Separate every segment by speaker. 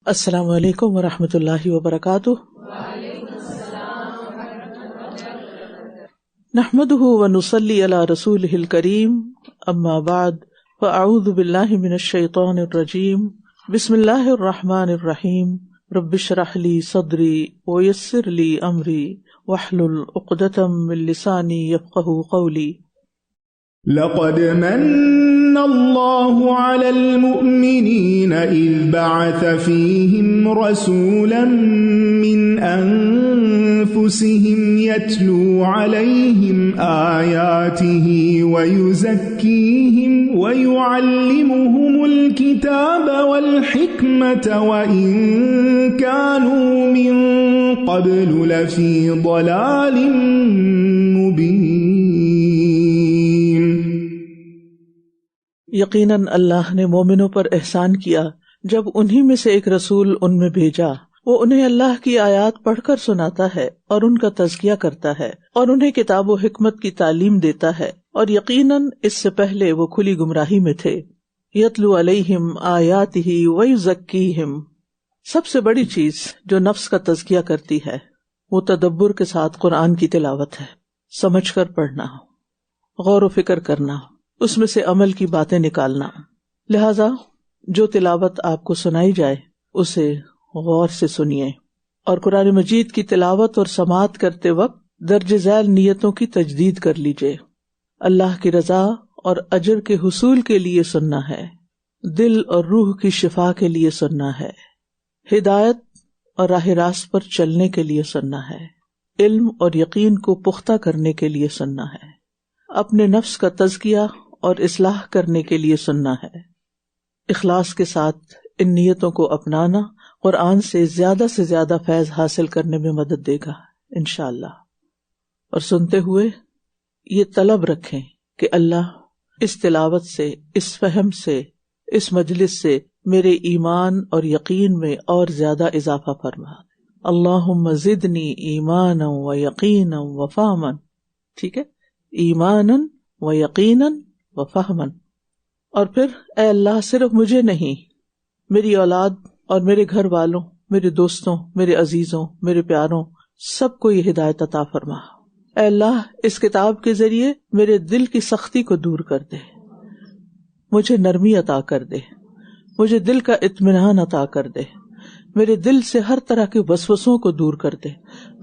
Speaker 1: السلام علیکم ورحمۃ اللہ وبرکاتہ۔ نحمده ونصلی علی رسولہ الکریم، اما بعد فاعوذ باللہ من الشیطان الرجیم، بسم اللہ الرحمن الرحیم، رب اشرح لی صدری ویسر لی امری واحلل عقدۃ من لسانی یفقہوا قولی۔
Speaker 2: لقد من الله على المؤمنين إذ بعث فيهم رسولا من أنفسهم يتلو عليهم آياته ويزكيهم ويعلمهم الكتاب والحكمة وإن كانوا من قبل لفي ضلال مبين۔
Speaker 1: یقیناً اللہ نے مومنوں پر احسان کیا جب انہی میں سے ایک رسول ان میں بھیجا، وہ انہیں اللہ کی آیات پڑھ کر سناتا ہے اور ان کا تزکیہ کرتا ہے اور انہیں کتاب و حکمت کی تعلیم دیتا ہے، اور یقیناً اس سے پہلے وہ کھلی گمراہی میں تھے۔ یتلو علیہم آیاتہ ویزکیہم، سب سے بڑی چیز جو نفس کا تزکیہ کرتی ہے وہ تدبر کے ساتھ قرآن کی تلاوت ہے، سمجھ کر پڑھنا، غور و فکر کرنا، اس میں سے عمل کی باتیں نکالنا۔ لہذا جو تلاوت آپ کو سنائی جائے اسے غور سے سنیے، اور قرآن مجید کی تلاوت اور سماعت کرتے وقت درج ذیل نیتوں کی تجدید کر لیجیے۔ اللہ کی رضا اور اجر کے حصول کے لیے سننا ہے، دل اور روح کی شفا کے لیے سننا ہے، ہدایت اور راہ راست پر چلنے کے لیے سننا ہے، علم اور یقین کو پختہ کرنے کے لیے سننا ہے، اپنے نفس کا تزکیہ اور اصلاح کرنے کے لیے سننا ہے۔ اخلاص کے ساتھ ان نیتوں کو اپنانا قرآن سے زیادہ فیض حاصل کرنے میں مدد دے گا انشاءاللہ۔ اور سنتے ہوئے یہ طلب رکھیں کہ اللہ اس تلاوت سے، اس فہم سے، اس مجلس سے میرے ایمان اور یقین میں اور زیادہ اضافہ فرما۔ اللہم زدنی ایمانا و یقینا و فہما، ٹھیک ہے، ایمانا و یقینا و فہما۔ اور پھر اے اللہ صرف مجھے نہیں، میری اولاد اور میرے گھر والوں، میرے دوستوں، میرے عزیزوں، میرے پیاروں، سب کو یہ ہدایت عطا فرما۔ اے اللہ اس کتاب کے ذریعے میرے دل کی سختی کو دور کر دے، مجھے نرمی عطا کر دے، مجھے دل کا اطمینان عطا کر دے، میرے دل سے ہر طرح کے وسوسوں کو دور کر دے،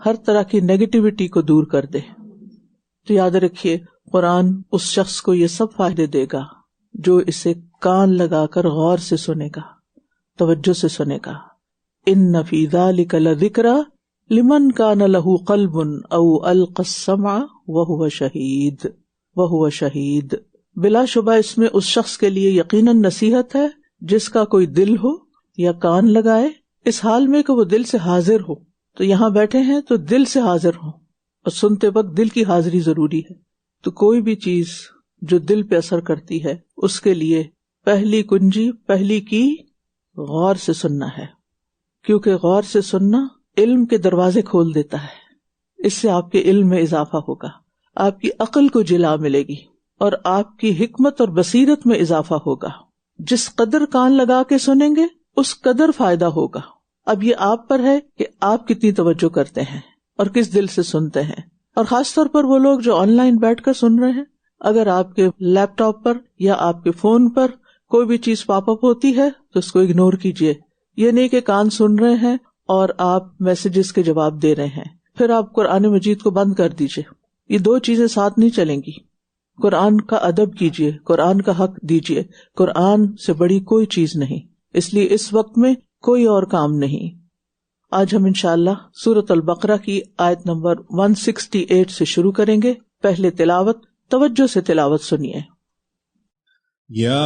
Speaker 1: ہر طرح کی نیگیٹیوٹی کو دور کر دے۔ تو یاد رکھیے قرآن اس شخص کو یہ سب فائدے دے گا جو اسے کان لگا کر غور سے سنے گا، توجہ سے سنے گا۔ ان فی ذلک لذکری لمن کان لہ قلب او القی السمع وہو شہید۔ بلا شبہ اس میں اس شخص کے لیے یقیناً نصیحت ہے جس کا کوئی دل ہو یا کان لگائے، اس حال میں کہ وہ دل سے حاضر ہو۔ تو یہاں بیٹھے ہیں تو دل سے حاضر ہوں، اور سنتے وقت دل کی حاضری ضروری ہے۔ تو کوئی بھی چیز جو دل پہ اثر کرتی ہے اس کے لیے پہلی کنجی، پہلی کی غور سے سننا ہے، کیونکہ غور سے سننا علم کے دروازے کھول دیتا ہے۔ اس سے آپ کے علم میں اضافہ ہوگا، آپ کی عقل کو جلا ملے گی، اور آپ کی حکمت اور بصیرت میں اضافہ ہوگا۔ جس قدر کان لگا کے سنیں گے اس قدر فائدہ ہوگا۔ اب یہ آپ پر ہے کہ آپ کتنی توجہ کرتے ہیں اور کس دل سے سنتے ہیں، اور خاص طور پر وہ لوگ جو آن لائن بیٹھ کر سن رہے ہیں، اگر آپ کے لیپ ٹاپ پر یا آپ کے فون پر کوئی بھی چیز پاپ اپ ہوتی ہے تو اس کو اگنور کیجیے۔ یہ نہیں کہ کان سن رہے ہیں اور آپ میسیجز کے جواب دے رہے ہیں، پھر آپ قرآن مجید کو بند کر دیجیے۔ یہ دو چیزیں ساتھ نہیں چلیں گی۔ قرآن کا ادب کیجیے، قرآن کا حق دیجیے، قرآن سے بڑی کوئی چیز نہیں، اس لیے اس وقت میں کوئی اور کام نہیں۔ آج ہم انشاءاللہ سورۃ البقرہ کی آیت نمبر 168 سے شروع کریں گے۔ پہلے تلاوت، توجہ سے تلاوت سنیے۔
Speaker 2: یا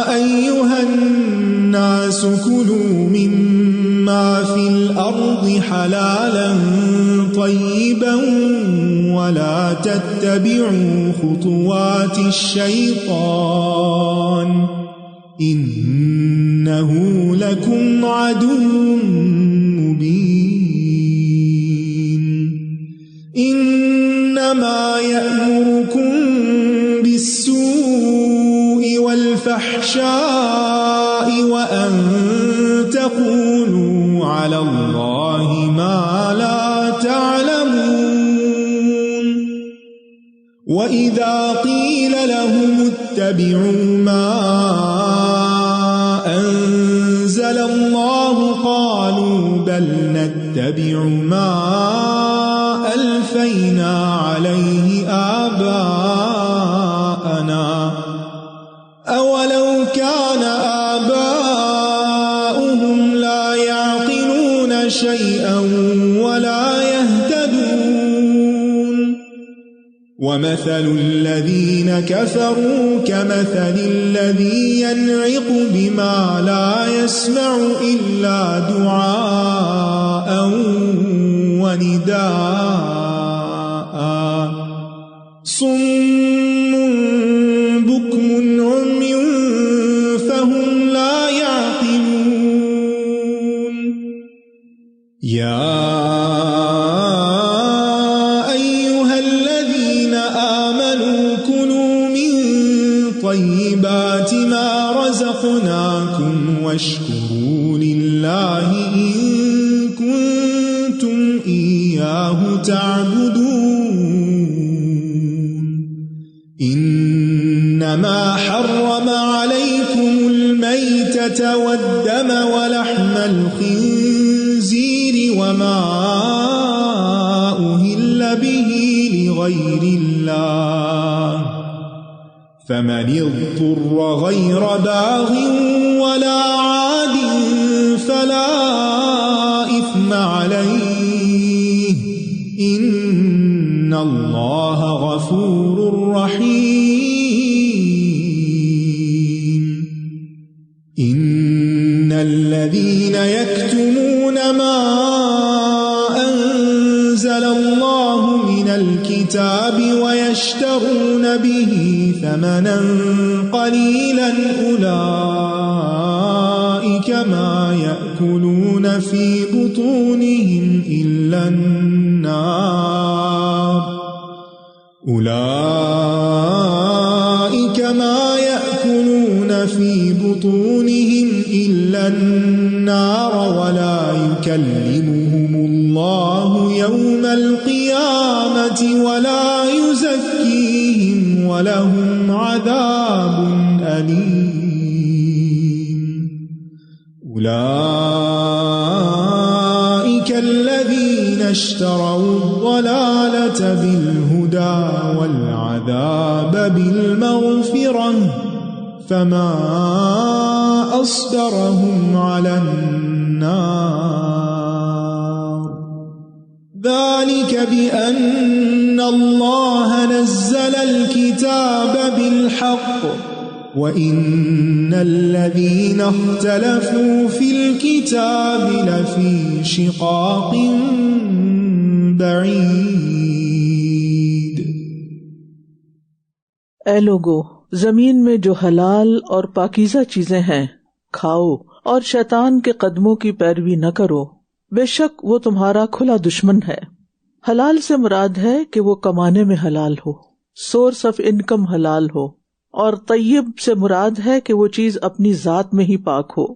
Speaker 2: ایھا الناس کلوا مما فی الارض حلالا طیبا ولا تتبعوا خطوات الشیطان انہ لکم عدو مبین۔ انما یأمرکم بالسوء والفحشاء الفحشاء وأن تقولوا على الله ما لا تعلمون وإذا قيل لهم اتبعوا ما أنزل الله قالوا بل نتبع ما ألفينا عليه آباءنا أولو كان آباؤهم لا يعقلون شيئا ولا يهتدون ومثل الذين كفروا كمثل الذي ينعق بما لا يسمع إلا دعاء ونداء صم بكم عمي فهم لا يعقلون يا أيها الذين آمنوا كلوا من طيبات ما رزقناكم واشكروا لله إن كنتم إياه تعبدون إنما حرم عليكم الميتة والدم ولحم الخنزير وما أهل به لغير الله فمن اضطر غير باغ ولا عاد فلا إثم عليه إن الله غفور رحيم إن الذين يكتمون ما أنزل الله من الكتاب ويشترون به ثمنا قليلا أولئك ما يأكلون في بطونهم إلا النار أولئك ما يأكلون في بطونهم إلا النار ولا يكلمهم الله يوم القيامة ولا يزكيهم ولهم عذاب أليم أولئك الذين اشتروا الضلالة بالهدى والعذاب بالمغفرة فما أصبرهم على النار ذلك بأن الله نزل الكتاب بالحق وإن الذين اختلفوا في الكتاب لفي شقاق بعيد۔
Speaker 1: اے لوگو، زمین میں جو حلال اور پاکیزہ چیزیں ہیں کھاؤ اور شیطان کے قدموں کی پیروی نہ کرو، بے شک وہ تمہارا کھلا دشمن ہے۔ حلال سے مراد ہے کہ وہ کمانے میں حلال ہو، سورس آف انکم حلال ہو، اور طیب سے مراد ہے کہ وہ چیز اپنی ذات میں ہی پاک ہو۔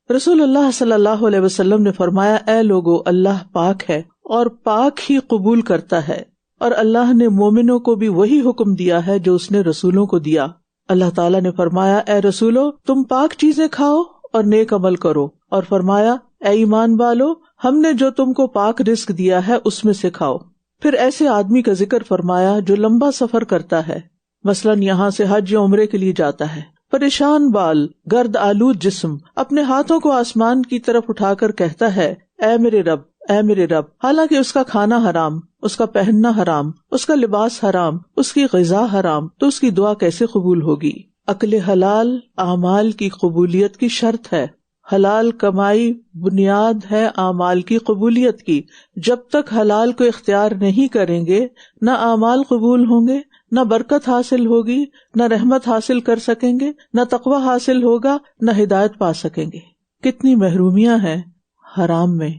Speaker 1: رسول اللہ صلی اللہ علیہ وسلم نے فرمایا، اے لوگو، اللہ پاک ہے اور پاک ہی قبول کرتا ہے، اور اللہ نے مومنوں کو بھی وہی حکم دیا ہے جو اس نے رسولوں کو دیا۔ اللہ تعالیٰ نے فرمایا، اے رسولو، تم پاک چیزیں کھاؤ اور نیک عمل کرو، اور فرمایا، اے ایمان والو، ہم نے جو تم کو پاک رزق دیا ہے اس میں سے کھاؤ۔ پھر ایسے آدمی کا ذکر فرمایا جو لمبا سفر کرتا ہے، مثلاً یہاں سے حج یا عمرے کے لیے جاتا ہے، پریشان بال، گرد آلود جسم، اپنے ہاتھوں کو آسمان کی طرف اٹھا کر کہتا ہے، اے میرے رب، اے میرے رب، حالانکہ اس کا کھانا حرام، اس کا پہننا حرام، اس کا لباس حرام، اس کی غذا حرام، تو اس کی دعا کیسے قبول ہوگی؟ اکل حلال اعمال کی قبولیت کی شرط ہے۔ حلال کمائی بنیاد ہے اعمال کی قبولیت کی۔ جب تک حلال کو اختیار نہیں کریں گے، نہ اعمال قبول ہوں گے، نہ برکت حاصل ہوگی، نہ رحمت حاصل کر سکیں گے، نہ تقوی حاصل ہوگا، نہ ہدایت پا سکیں گے۔ کتنی محرومیاں ہیں حرام میں۔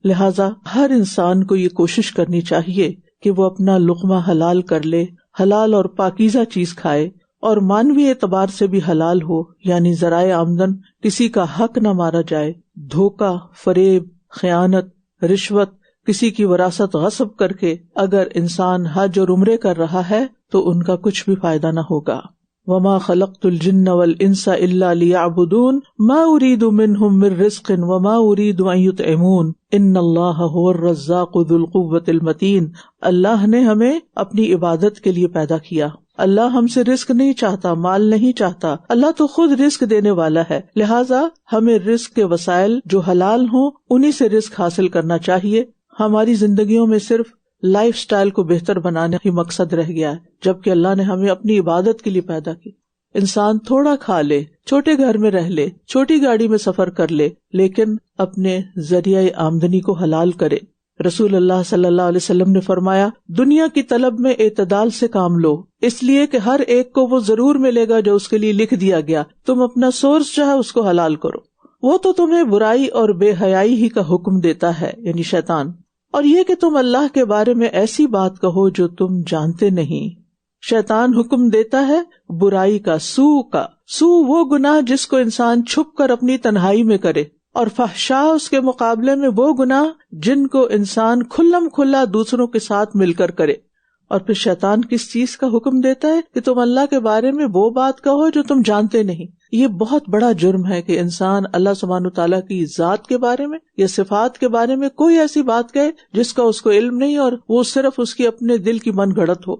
Speaker 1: لہذا ہر انسان کو یہ کوشش کرنی چاہیے کہ وہ اپنا لقمہ حلال کر لے، حلال اور پاکیزہ چیز کھائے، اور مانوی اعتبار سے بھی حلال ہو، یعنی ذرائع آمدن، کسی کا حق نہ مارا جائے، دھوکہ، فریب، خیانت، رشوت، کسی کی وراثت غصب کر کے اگر انسان حج اور عمرے کر رہا ہے تو ان کا کچھ بھی فائدہ نہ ہوگا۔ وما خلقت الجن والانس الا ليعبدون ما اريد منهم من رزق وما اريد ان يطعمون ان الله هو الرزاق ذو القوة المتين۔ اللہ نے ہمیں اپنی عبادت کے لیے پیدا کیا، اللہ ہم سے رزق نہیں چاہتا، مال نہیں چاہتا، اللہ تو خود رزق دینے والا ہے، لہٰذا ہمیں رزق کے وسائل جو حلال ہوں انہی سے رزق حاصل کرنا چاہیے۔ ہماری زندگیوں میں صرف لائف سٹائل کو بہتر بنانے ہی مقصد رہ گیا ہے، جبکہ اللہ نے ہمیں اپنی عبادت کے لیے پیدا کی۔ انسان تھوڑا کھا لے، چھوٹے گھر میں رہ لے، چھوٹی گاڑی میں سفر کر لے، لیکن اپنے ذریعہ آمدنی کو حلال کرے۔ رسول اللہ صلی اللہ علیہ وسلم نے فرمایا، دنیا کی طلب میں اعتدال سے کام لو، اس لیے کہ ہر ایک کو وہ ضرور ملے گا جو اس کے لیے لکھ دیا گیا، تم اپنا سورس جو ہے اس کو حلال کرو۔ وہ تو تمہیں برائی اور بے حیائی ہی کا حکم دیتا ہے، یعنی شیطان، اور یہ کہ تم اللہ کے بارے میں ایسی بات کہو جو تم جانتے نہیں۔ شیطان حکم دیتا ہے برائی کا، سو وہ گناہ جس کو انسان چھپ کر اپنی تنہائی میں کرے، اور فحشاء اس کے مقابلے میں وہ گناہ جن کو انسان کھلم کھلا دوسروں کے ساتھ مل کر کرے۔ اور پھر شیطان کس چیز کا حکم دیتا ہے کہ تم اللہ کے بارے میں وہ بات کہو جو تم جانتے نہیں۔ یہ بہت بڑا جرم ہے کہ انسان اللہ سبحانہ وتعالیٰ کی ذات کے بارے میں یا صفات کے بارے میں کوئی ایسی بات کہے جس کا اس کو علم نہیں اور وہ صرف اس کی اپنے دل کی من گھڑت ہو۔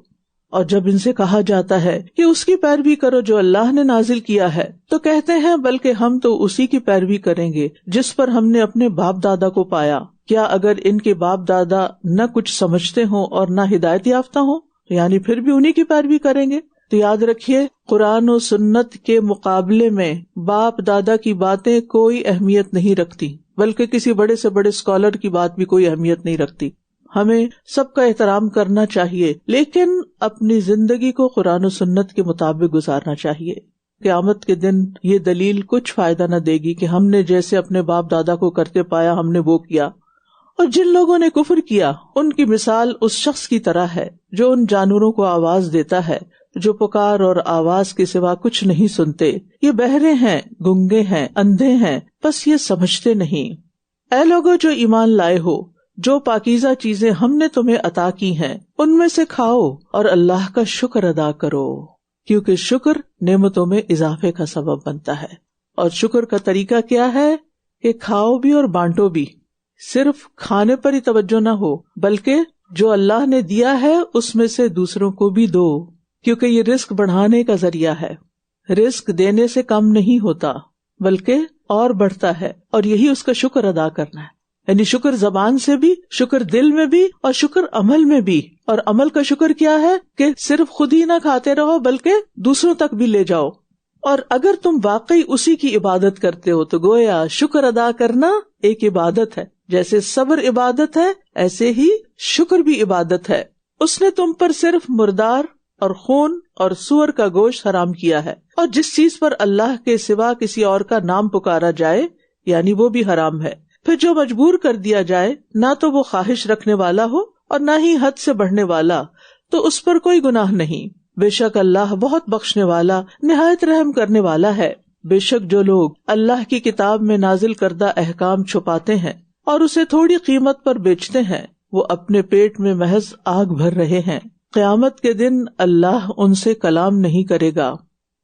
Speaker 1: اور جب ان سے کہا جاتا ہے کہ اس کی پیروی کرو جو اللہ نے نازل کیا ہے، تو کہتے ہیں بلکہ ہم تو اسی کی پیروی کریں گے جس پر ہم نے اپنے باپ دادا کو پایا۔ کیا اگر ان کے باپ دادا نہ کچھ سمجھتے ہوں اور نہ ہدایت یافتہ ہوں، یعنی پھر بھی انہی کی پیروی کریں گے؟ تو یاد رکھیے، قرآن و سنت کے مقابلے میں باپ دادا کی باتیں کوئی اہمیت نہیں رکھتی، بلکہ کسی بڑے سے بڑے اسکالر کی بات بھی کوئی اہمیت نہیں رکھتی۔ ہمیں سب کا احترام کرنا چاہیے، لیکن اپنی زندگی کو قرآن و سنت کے مطابق گزارنا چاہیے۔ قیامت کے دن یہ دلیل کچھ فائدہ نہ دے گی کہ ہم نے جیسے اپنے باپ دادا کو کرتے پایا ہم نے وہ کیا۔ اور جن لوگوں نے کفر کیا ان کی مثال اس شخص کی طرح ہے جو ان جانوروں کو آواز دیتا ہے جو پکار اور آواز کے سوا کچھ نہیں سنتے، یہ بہرے ہیں، گنگے ہیں، اندھے ہیں، بس یہ سمجھتے نہیں۔ اے لوگو جو ایمان لائے ہو، جو پاکیزہ چیزیں ہم نے تمہیں عطا کی ہیں ان میں سے کھاؤ اور اللہ کا شکر ادا کرو، کیونکہ شکر نعمتوں میں اضافے کا سبب بنتا ہے۔ اور شکر کا طریقہ کیا ہے کہ کھاؤ بھی اور بانٹو بھی، صرف کھانے پر ہی توجہ نہ ہو بلکہ جو اللہ نے دیا ہے اس میں سے دوسروں کو بھی دو، کیونکہ یہ رزق بڑھانے کا ذریعہ ہے۔ رزق دینے سے کم نہیں ہوتا بلکہ اور بڑھتا ہے، اور یہی اس کا شکر ادا کرنا ہے۔ یعنی شکر زبان سے بھی، شکر دل میں بھی، اور شکر عمل میں بھی۔ اور عمل کا شکر کیا ہے کہ صرف خود ہی نہ کھاتے رہو بلکہ دوسروں تک بھی لے جاؤ۔ اور اگر تم واقعی اسی کی عبادت کرتے ہو تو گویا شکر ادا کرنا ایک عبادت ہے، جیسے صبر عبادت ہے ایسے ہی شکر بھی عبادت ہے۔ اس نے تم پر صرف مردار اور خون اور سور کا گوشت حرام کیا ہے، اور جس چیز پر اللہ کے سوا کسی اور کا نام پکارا جائے یعنی وہ بھی حرام ہے۔ پھر جو مجبور کر دیا جائے، نہ تو وہ خواہش رکھنے والا ہو اور نہ ہی حد سے بڑھنے والا، تو اس پر کوئی گناہ نہیں۔ بے شک اللہ بہت بخشنے والا، نہایت رحم کرنے والا ہے۔ بے شک جو لوگ اللہ کی کتاب میں نازل کردہ احکام چھپاتے ہیں اور اسے تھوڑی قیمت پر بیچتے ہیں، وہ اپنے پیٹ میں محض آگ بھر رہے ہیں۔ قیامت کے دن اللہ ان سے کلام نہیں کرے گا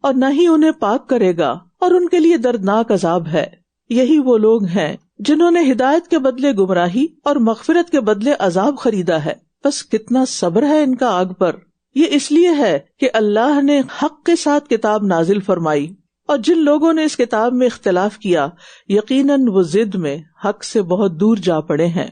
Speaker 1: اور نہ ہی انہیں پاک کرے گا، اور ان کے لیے دردناک عذاب ہے۔ یہی وہ لوگ ہیں جنہوں نے ہدایت کے بدلے گمراہی اور مغفرت کے بدلے عذاب خریدا ہے، بس کتنا صبر ہے ان کا آگ پر۔ یہ اس لیے ہے کہ اللہ نے حق کے ساتھ کتاب نازل فرمائی، اور جن لوگوں نے اس کتاب میں اختلاف کیا یقیناً وہ ضد میں حق سے بہت دور جا پڑے ہیں۔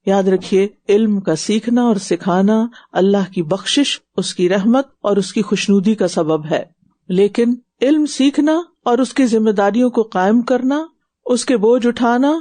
Speaker 1: یاد رکھیے، علم کا سیکھنا اور سکھانا اللہ کی بخشش، اس کی رحمت اور اس کی خوشنودی کا سبب ہے، لیکن علم سیکھنا اور اس کی ذمہ داریوں کو قائم کرنا، اس کے بوجھ اٹھانا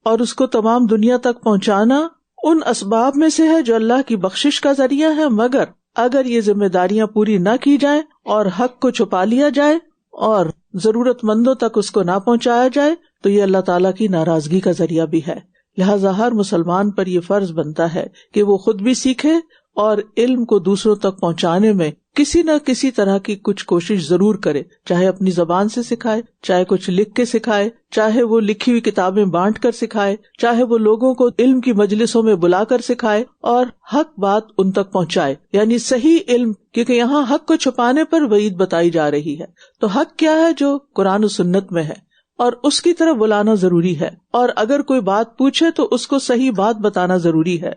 Speaker 1: اور اس کو تمام دنیا تک پہنچانا ان اسباب میں سے ہے جو اللہ کی بخشش کا ذریعہ ہے، مگر اگر یہ ذمہ داریاں پوری نہ کی جائیں اور حق کو چھپا لیا جائے اور ضرورت مندوں تک اس کو نہ پہنچایا جائے تو یہ اللہ تعالیٰ کی ناراضگی کا ذریعہ بھی ہے۔ لہٰذا ہر مسلمان پر یہ فرض بنتا ہے کہ وہ خود بھی سیکھے اور علم کو دوسروں تک پہنچانے میں کسی نہ کسی طرح کی کچھ کوشش ضرور کرے، چاہے اپنی زبان سے سکھائے، چاہے کچھ لکھ کے سکھائے، چاہے وہ لکھی ہوئی کتابیں بانٹ کر سکھائے، چاہے وہ لوگوں کو علم کی مجلسوں میں بلا کر سکھائے اور حق بات ان تک پہنچائے، یعنی صحیح علم، کیونکہ یہاں حق کو چھپانے پر وعید بتائی جا رہی ہے۔ تو حق کیا ہے؟ جو قرآن و سنت میں ہے، اور اس کی طرف بلانا ضروری ہے، اور اگر کوئی بات پوچھے تو اس کو صحیح بات بتانا ضروری ہے۔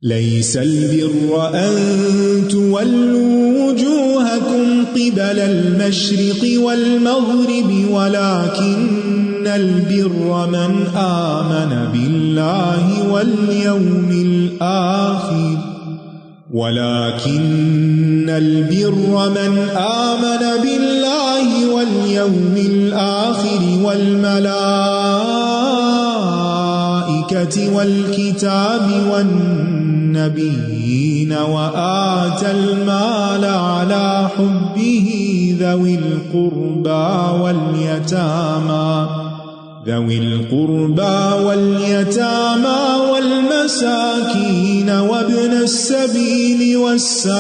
Speaker 2: ليس البر أن تولوا وجوهكم قبل المشرق والمغرب ولكن البر من آمن بالله واليوم الآخر والملائكة والكتاب والنبيين وآتى المال على حبه ذوي القربى واليتامى والمساكين وابن السبيل والسائلين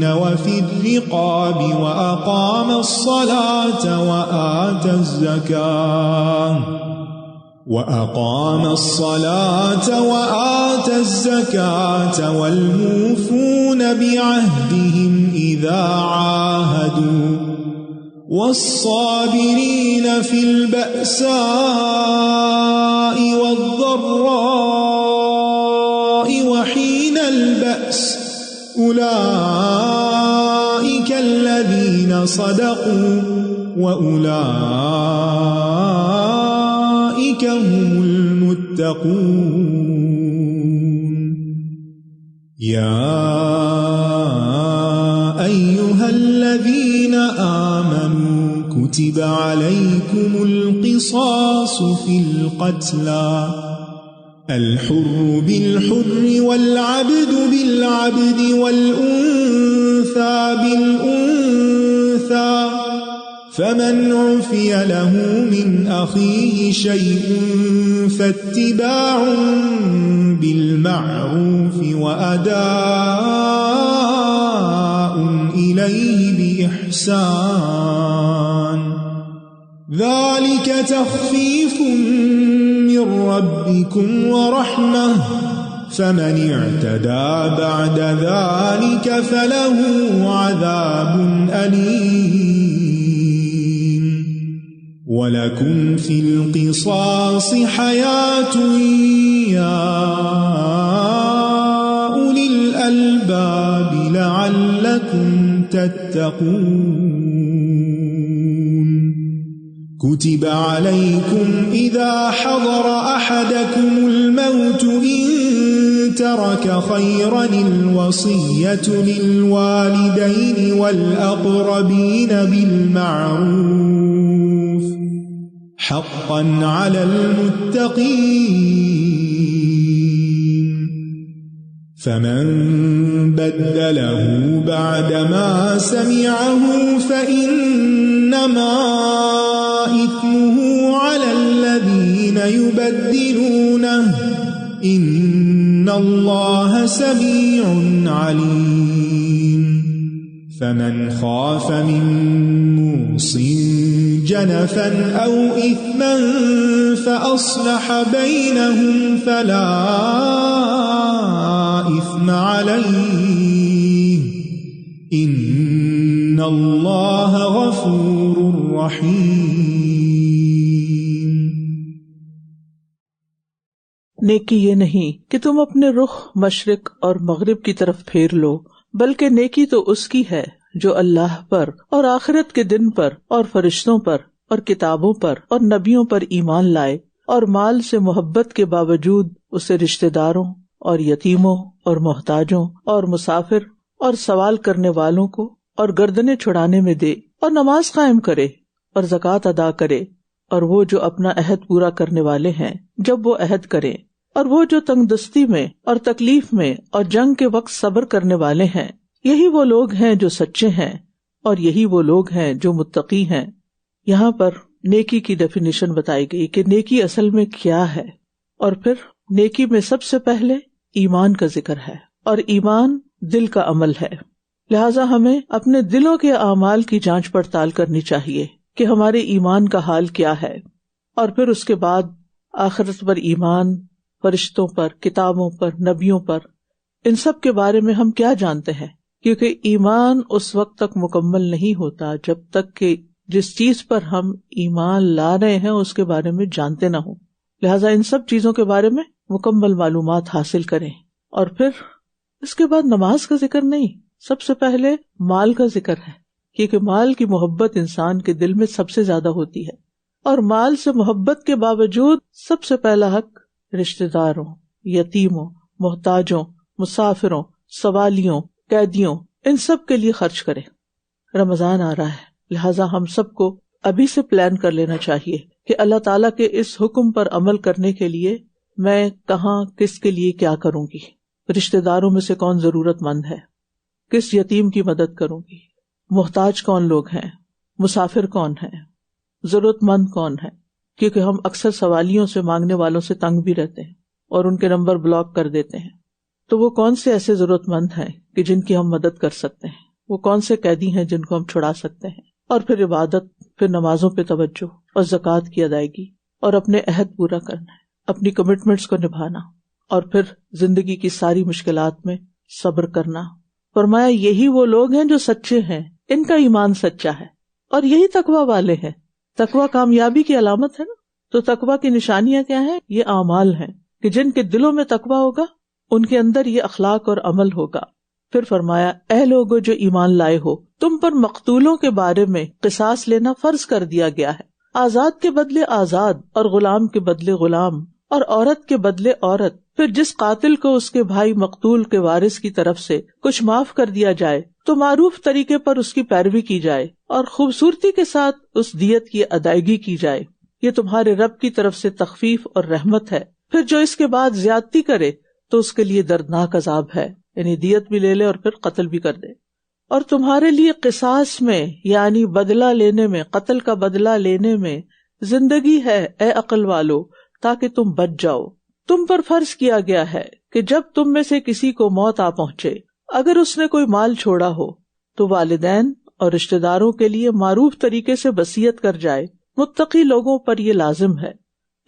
Speaker 2: وفي الرقاب وأقام الصلاة وآتى الزكاة والموفون بعهدهم إذا عاهدوا والصابرين في البأساء والضراء وحين البأس أولئك الذين صدقوا وأولئك هم المتقون يا أيها الذين آمنوا كتب عليكم القصاص في القتلى الحر بالحر والعبد بالعبد والأنثى بالأنثى فمن عفي له من أخيه شيء فاتباع بالمعروف وأداء إليه بإحسان ذلك تخفيف من ربكم ورحمة فمن اعتدى بعد ذلك فله عذاب أليم وَلَكُمْ فِي الْقِصَاصِ حَيَاةٌ يَا أُولِي الْأَلْبَابِ لَعَلَّكُمْ تَتَّقُونَ كُتِبَ عَلَيْكُمْ إِذَا حَضَرَ أَحَدَكُمُ الْمَوْتُ إِن تَرَكَ خَيْرًا الْوَصِيَّةُ لِلْوَالِدَيْنِ وَالْأَقْرَبِينَ بِالْمَعْرُوفِ حقا على المتقين فمن بدله بعدما سمعه فإنما إثمه على الذين يبدلونه إن الله سميع عليم فمن خاف من موصٍ جنفا أو إثما فأصلح بينهم فلا إثم عليه إن الله غفور رحيم۔
Speaker 1: نیکی یہ نہیں کہ تم اپنے رخ مشرق اور مغرب کی طرف پھیر لو، بلکہ نیکی تو اس کی ہے جو اللہ پر اور آخرت کے دن پر اور فرشتوں پر اور کتابوں پر اور نبیوں پر ایمان لائے، اور مال سے محبت کے باوجود اسے رشتہ داروں اور یتیموں اور محتاجوں اور مسافر اور سوال کرنے والوں کو اور گردنیں چھڑانے میں دے، اور نماز قائم کرے اور زکوٰۃ ادا کرے، اور وہ جو اپنا عہد پورا کرنے والے ہیں جب وہ عہد کریں، اور وہ جو تنگ دستی میں اور تکلیف میں اور جنگ کے وقت صبر کرنے والے ہیں، یہی وہ لوگ ہیں جو سچے ہیں، اور یہی وہ لوگ ہیں جو متقی ہیں۔ یہاں پر نیکی کی ڈیفینیشن بتائی گئی کہ نیکی اصل میں کیا ہے، اور پھر نیکی میں سب سے پہلے ایمان کا ذکر ہے، اور ایمان دل کا عمل ہے، لہٰذا ہمیں اپنے دلوں کے اعمال کی جانچ پڑتال کرنی چاہیے کہ ہمارے ایمان کا حال کیا ہے، اور پھر اس کے بعد آخرت پر ایمان، فرشتوں پر، کتابوں پر، نبیوں پر، ان سب کے بارے میں ہم کیا جانتے ہیں، کیونکہ ایمان اس وقت تک مکمل نہیں ہوتا جب تک کہ جس چیز پر ہم ایمان لا رہے ہیں اس کے بارے میں جانتے نہ ہوں. لہٰذا ان سب چیزوں کے بارے میں مکمل معلومات حاصل کریں. اور پھر اس کے بعد نماز کا ذکر نہیں، سب سے پہلے مال کا ذکر ہے، کیونکہ مال کی محبت انسان کے دل میں سب سے زیادہ ہوتی ہے، اور مال سے محبت کے باوجود سب سے پہلا حق رشتہ داروں، یتیموں، محتاجوں، مسافروں، سوالیوں، قیدیوں، ان سب کے لیے خرچ کریں. رمضان آ رہا ہے، لہٰذا ہم سب کو ابھی سے پلان کر لینا چاہیے کہ اللہ تعالیٰ کے اس حکم پر عمل کرنے کے لیے میں کہاں کس کے لیے کیا کروں گی، رشتہ داروں میں سے کون ضرورت مند ہے، کس یتیم کی مدد کروں گی، محتاج کون لوگ ہیں، مسافر کون ہیں، ضرورت مند کون ہے، کیونکہ ہم اکثر سوالیوں سے، مانگنے والوں سے تنگ بھی رہتے ہیں اور ان کے نمبر بلاک کر دیتے ہیں. تو وہ کون سے ایسے ضرورت مند ہیں کہ جن کی ہم مدد کر سکتے ہیں، وہ کون سے قیدی ہیں جن کو ہم چھڑا سکتے ہیں. اور پھر عبادت، پھر نمازوں پہ توجہ اور زکوٰۃ کی ادائیگی، اور اپنے عہد پورا کرنا ہے، اپنی کمٹمنٹس کو نبھانا، اور پھر زندگی کی ساری مشکلات میں صبر کرنا. فرمایا یہی وہ لوگ ہیں جو سچے ہیں، ان کا ایمان سچا ہے، اور یہی تقویٰ والے ہیں. تقویٰ کامیابی کی علامت ہے نا. تو تقویٰ کی نشانیاں کیا ہیں؟ یہ اعمال ہیں کہ جن کے دلوں میں تقویٰ ہوگا ان کے اندر یہ اخلاق اور عمل ہوگا. پھر فرمایا اے لوگو جو ایمان لائے ہو، تم پر مقتولوں کے بارے میں قصاص لینا فرض کر دیا گیا ہے، آزاد کے بدلے آزاد، اور غلام کے بدلے غلام، اور عورت کے بدلے عورت. پھر جس قاتل کو اس کے بھائی مقتول کے وارث کی طرف سے کچھ معاف کر دیا جائے تو معروف طریقے پر اس کی پیروی کی جائے اور خوبصورتی کے ساتھ اس دیت کی ادائیگی کی جائے. یہ تمہارے رب کی طرف سے تخفیف اور رحمت ہے. پھر جو اس کے بعد زیادتی کرے تو اس کے لیے دردناک عذاب ہے، یعنی دیت بھی لے لے اور پھر قتل بھی کر دے. اور تمہارے لیے قصاص میں، یعنی بدلہ لینے میں، قتل کا بدلہ لینے میں زندگی ہے اے عقل والو، تاکہ تم بچ جاؤ. تم پر فرض کیا گیا ہے کہ جب تم میں سے کسی کو موت آ پہنچے، اگر اس نے کوئی مال چھوڑا ہو تو والدین اور رشتہ داروں کے لیے معروف طریقے سے وصیت کر جائے. متقی لوگوں پر یہ لازم ہے.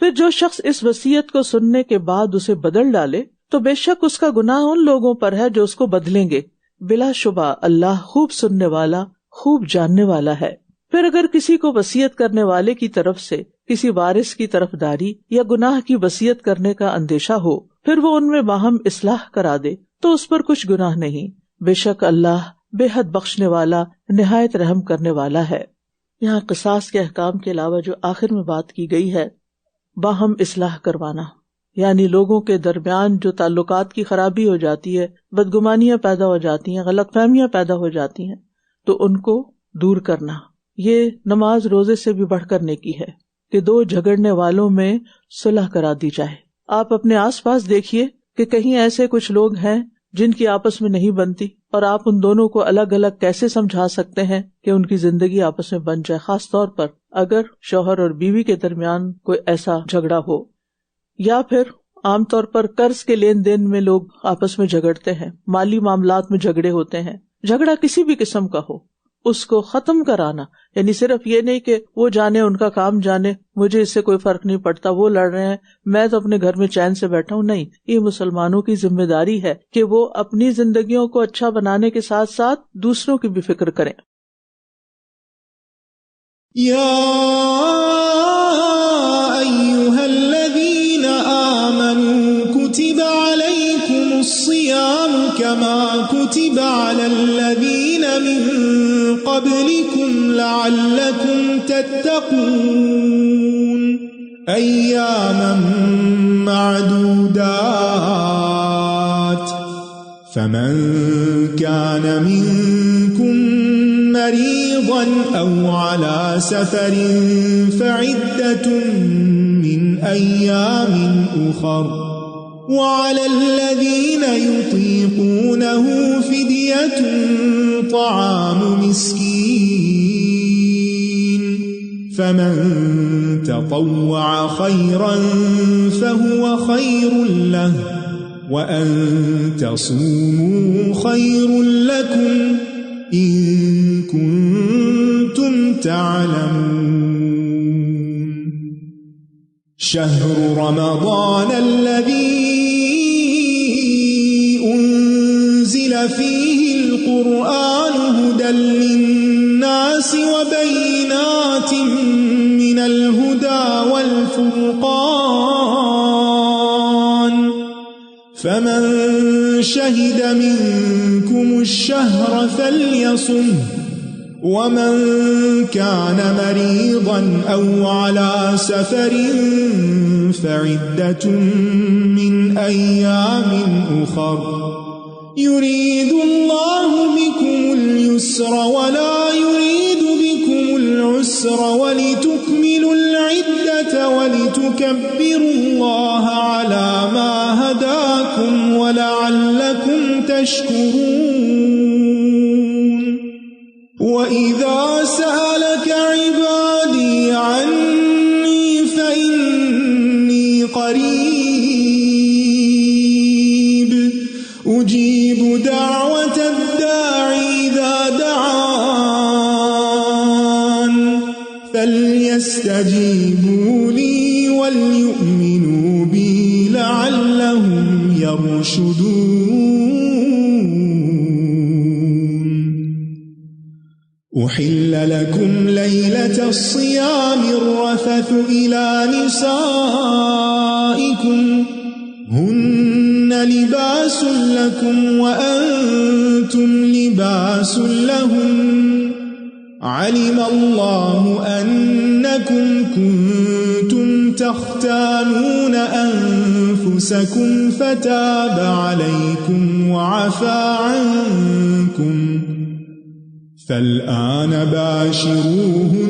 Speaker 1: پھر جو شخص اس وصیت کو سننے کے بعد اسے بدل ڈالے تو بے شک اس کا گناہ ان لوگوں پر ہے جو اس کو بدلیں گے. بلا شبہ اللہ خوب سننے والا، خوب جاننے والا ہے. پھر اگر کسی کو وصیت کرنے والے کی طرف سے کسی وارث کی طرفداری یا گناہ کی وصیت کرنے کا اندیشہ ہو، پھر وہ ان میں باہم اصلاح کرا دے تو اس پر کچھ گناہ نہیں. بے شک اللہ بے حد بخشنے والا، نہایت رحم کرنے والا ہے. یہاں قصاص کے احکام کے علاوہ جو آخر میں بات کی گئی ہے، باہم اصلاح کروانا، یعنی لوگوں کے درمیان جو تعلقات کی خرابی ہو جاتی ہے، بدگمانیاں پیدا ہو جاتی ہیں، غلط فہمیاں پیدا ہو جاتی ہیں، تو ان کو دور کرنا. یہ نماز روزے سے بھی بڑھ کر نیکی ہے کہ دو جھگڑنے والوں میں صلح کرا دی جائے. آپ اپنے آس پاس دیکھیے کہ کہیں ایسے کچھ لوگ ہیں جن کی آپس میں نہیں بنتی، اور آپ ان دونوں کو الگ الگ کیسے سمجھا سکتے ہیں کہ ان کی زندگی آپس میں بن جائے، خاص طور پر اگر شوہر اور بیوی کے درمیان کوئی ایسا جھگڑا ہو، یا پھر عام طور پر قرض کے لین دین میں لوگ آپس میں جھگڑتے ہیں، مالی معاملات میں جھگڑے ہوتے ہیں. جھگڑا کسی بھی قسم کا ہو اس کو ختم کرانا، یعنی صرف یہ نہیں کہ وہ جانے، ان کا کام جانے، مجھے اس سے کوئی فرق نہیں پڑتا، وہ لڑ رہے ہیں، میں تو اپنے گھر میں چین سے بیٹھا ہوں. نہیں، یہ مسلمانوں کی ذمہ داری ہے کہ وہ اپنی زندگیوں کو اچھا بنانے کے ساتھ ساتھ دوسروں کی بھی فکر کریں.
Speaker 2: یا ایھا الذین آمنوا کتب علیکم الصیام کما کتب علی الذین من قبلکم لعلکم تتقون ایاما معدودات فمن كان منكم مريضا أو على سفر فعدة من أيام أخر وعلى الذين يطيقونه فدية طعام مسكين فمن تطوع خيرا فهو خير له وَأَن تَصُومُوا خَيْرٌ لَكُمْ إِن كُنتُمْ تَعْلَمُونَ شَهْرُ رَمَضَانَ الَّذِي أُنزِلَ فِيهِ الْقُرْآنُ هُدًى لِّلنَّاسِ وَبَيِّنَاتٍ مِّنَ الْهُدَى وَالْفُرْقَانِ فَمَن شَهِدَ مِنكُمُ الشَّهْرَ فَلْيَصُمْهُ وَمَن كَانَ مَرِيضًا أَوْ عَلَى سَفَرٍ فَعِدَّةٌ مِّنْ أَيَّامٍ أُخَرَ يُرِيدُ اللَّهُ بِكُمُ الْيُسْرَ وَلَا يُرِيدُ بِكُمُ الْعُسْرَ وَلِتُكْمِلُوا الْعِدَّةَ وَلِتُكَبِّرُوا اللَّهَ عَلَى مَا هَدَاكُمْ وَلَعَلَّكُمْ تَشْكُرُونَ وَإِذَا سَأَلَكَ عِبَادِي عَنِّي فَإِنِّي قَرِيبٌ أُجِيبُ دَعْوَةَ الدَّاعِ إِذَا دَعَانِ فَلْيَسْتَجِيبُوا لِي وَلْيُؤْمِنُوا بِي لَعَلَّهُمْ يَرْشُدُونَ أُحِلَّ لَكُمْ لَيْلَةَ الصِّيَامِ الرَّفَثُ إِلَى نِسَائِكُمْ هُنَّ لِبَاسٌ لَكُمْ وَأَنْتُمْ لِبَاسٌ لَهُنَّ عَلِمَ اللَّهُ أَنَّكُمْ كُنْتُمْ تَخْتَانُونَ أَنفُسَكُمْ فَتَابَ عَلَيْكُمْ وَعَفَا عَنْكُمْ فَالْآنَ بَاشِرُوهُنَّ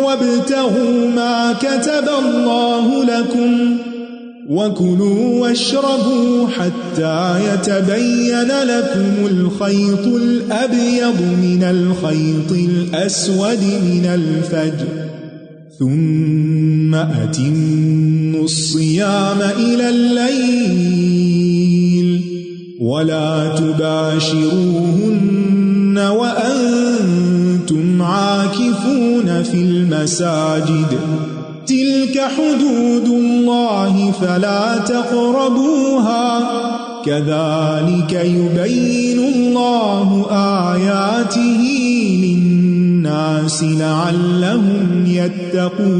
Speaker 2: وَابْتَغُوا مَا كَتَبَ اللَّهُ لَكُمْ وَكُلُوا وَاشْرَبُوا حَتَّى يَتَبَيَّنَ لَكُمُ الْخَيْطُ الْأَبْيَضُ مِنَ الْخَيْطِ الْأَسْوَدِ مِنَ الْفَجْرِ ثُمَّ أَتِمُّوا الصِّيَامَ إِلَى اللَّيْلِ وَلَا تُبَاشِرُوهُنَّ وَأَنْتُمْ عَاكِفُونَ فِي الْمَسَاجِدِ تِلْكَ حُدُودُ اللَّهِ فَلَا تَقْرَبُوهَا كَذَلِكَ يُبَيِّنُ اللَّهُ آيَاتِهِ لِلنَّاسِ لَعَلَّهُمْ يَتَّقُونَ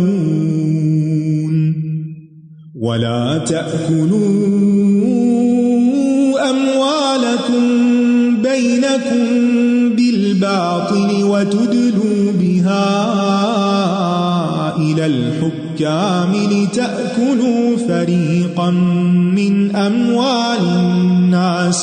Speaker 2: وَلَا تَأْكُلُوا أَمْوَالَكُمْ بَيْنَكُمْ بِالْبَاطِلِ وَتُدْلُوا بِهَا إِلَى الْحُكَّامِ لِتَأْكُلُوا فَرِيقًا مِّنْ أَمْوَالِ النَّاسِ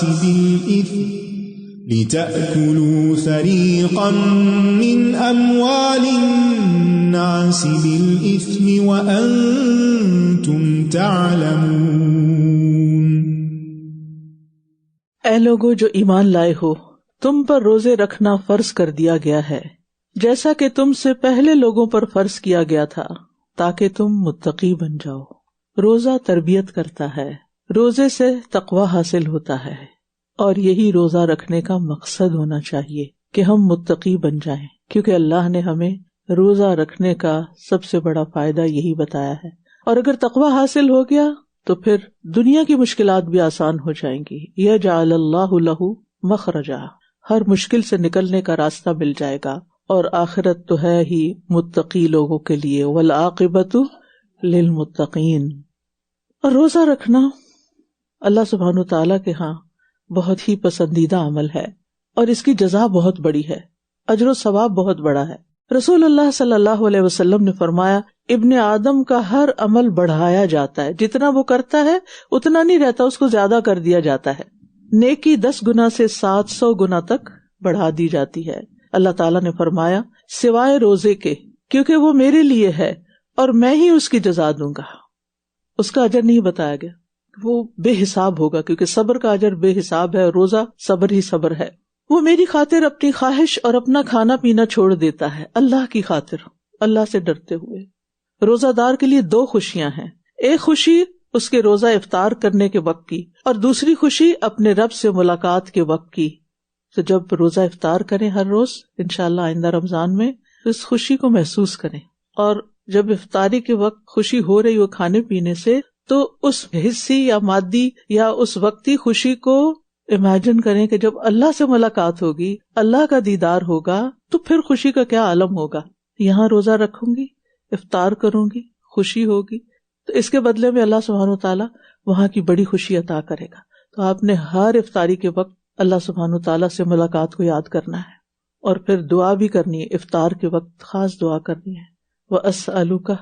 Speaker 2: بِالْإِثْمِ وَأَنْتُمْ تَعْلَمُونَ
Speaker 1: اے لوگو جو ایمان لائے ہو، تم پر روزے رکھنا فرض کر دیا گیا ہے جیسا کہ تم سے پہلے لوگوں پر فرض کیا گیا تھا تاکہ تم متقی بن جاؤ۔ روزہ تربیت کرتا ہے، روزے سے تقوی حاصل ہوتا ہے، اور یہی روزہ رکھنے کا مقصد ہونا چاہیے کہ ہم متقی بن جائیں، کیونکہ اللہ نے ہمیں روزہ رکھنے کا سب سے بڑا فائدہ یہی بتایا ہے۔ اور اگر تقوی حاصل ہو گیا تو پھر دنیا کی مشکلات بھی آسان ہو جائیں گی۔ یجعل اللہ لہ مخرجا، ہر مشکل سے نکلنے کا راستہ مل جائے گا، اور آخرت تو ہے ہی متقی لوگوں کے لیے، والعاقبۃ للمتقین۔ اور روزہ رکھنا اللہ سبحانہ تعالیٰ کے ہاں بہت ہی پسندیدہ عمل ہے، اور اس کی جزا بہت بڑی ہے، اجر و ثواب بہت بڑا ہے۔ رسول اللہ صلی اللہ علیہ وسلم نے فرمایا، ابن آدم کا ہر عمل بڑھایا جاتا ہے، جتنا وہ کرتا ہے اتنا نہیں رہتا، اس کو زیادہ کر دیا جاتا ہے۔ نیکی 10 گنا سے 700 گنا تک بڑھا دی جاتی ہے۔ اللہ تعالیٰ نے فرمایا، سوائے روزے کے، کیونکہ وہ میرے لیے ہے اور میں ہی اس کی جزا دوں گا۔ اس کا اجر نہیں بتایا گیا، وہ بے حساب ہوگا، کیونکہ صبر کا اجر بے حساب ہے، اور روزہ صبر ہی صبر ہے۔ وہ میری خاطر اپنی خواہش اور اپنا کھانا پینا چھوڑ دیتا ہے، اللہ کی خاطر، اللہ سے ڈرتے ہوئے۔ روزہ دار کے لیے 2 خوشیاں ہیں، ایک خوشی اس کے روزہ افطار کرنے کے وقت کی، اور دوسری خوشی اپنے رب سے ملاقات کے وقت کی. تو جب روزہ افطار کریں ہر روز انشاءاللہ آئندہ رمضان میں، تو اس خوشی کو محسوس کریں. اور جب افطاری کے وقت خوشی ہو رہی ہو کھانے پینے سے، تو اس حصی یا مادی یا اس وقتی خوشی کو امیجن کریں کہ جب اللہ سے ملاقات ہوگی، اللہ کا دیدار ہوگا، تو پھر خوشی کا کیا عالم ہوگا. یہاں روزہ رکھوں گی، افطار کروں گی، خوشی ہوگی، تو اس کے بدلے میں اللہ سبحانہ وتعالیٰ وہاں کی بڑی خوشی عطا کرے گا. تو آپ نے ہر افطاری کے وقت اللہ سبحانہ وتعالیٰ سے ملاقات کو یاد کرنا ہے، اور پھر دعا بھی کرنی ہے. افطار کے وقت خاص دعا کرنی ہے، وَأَسْأَلُكَ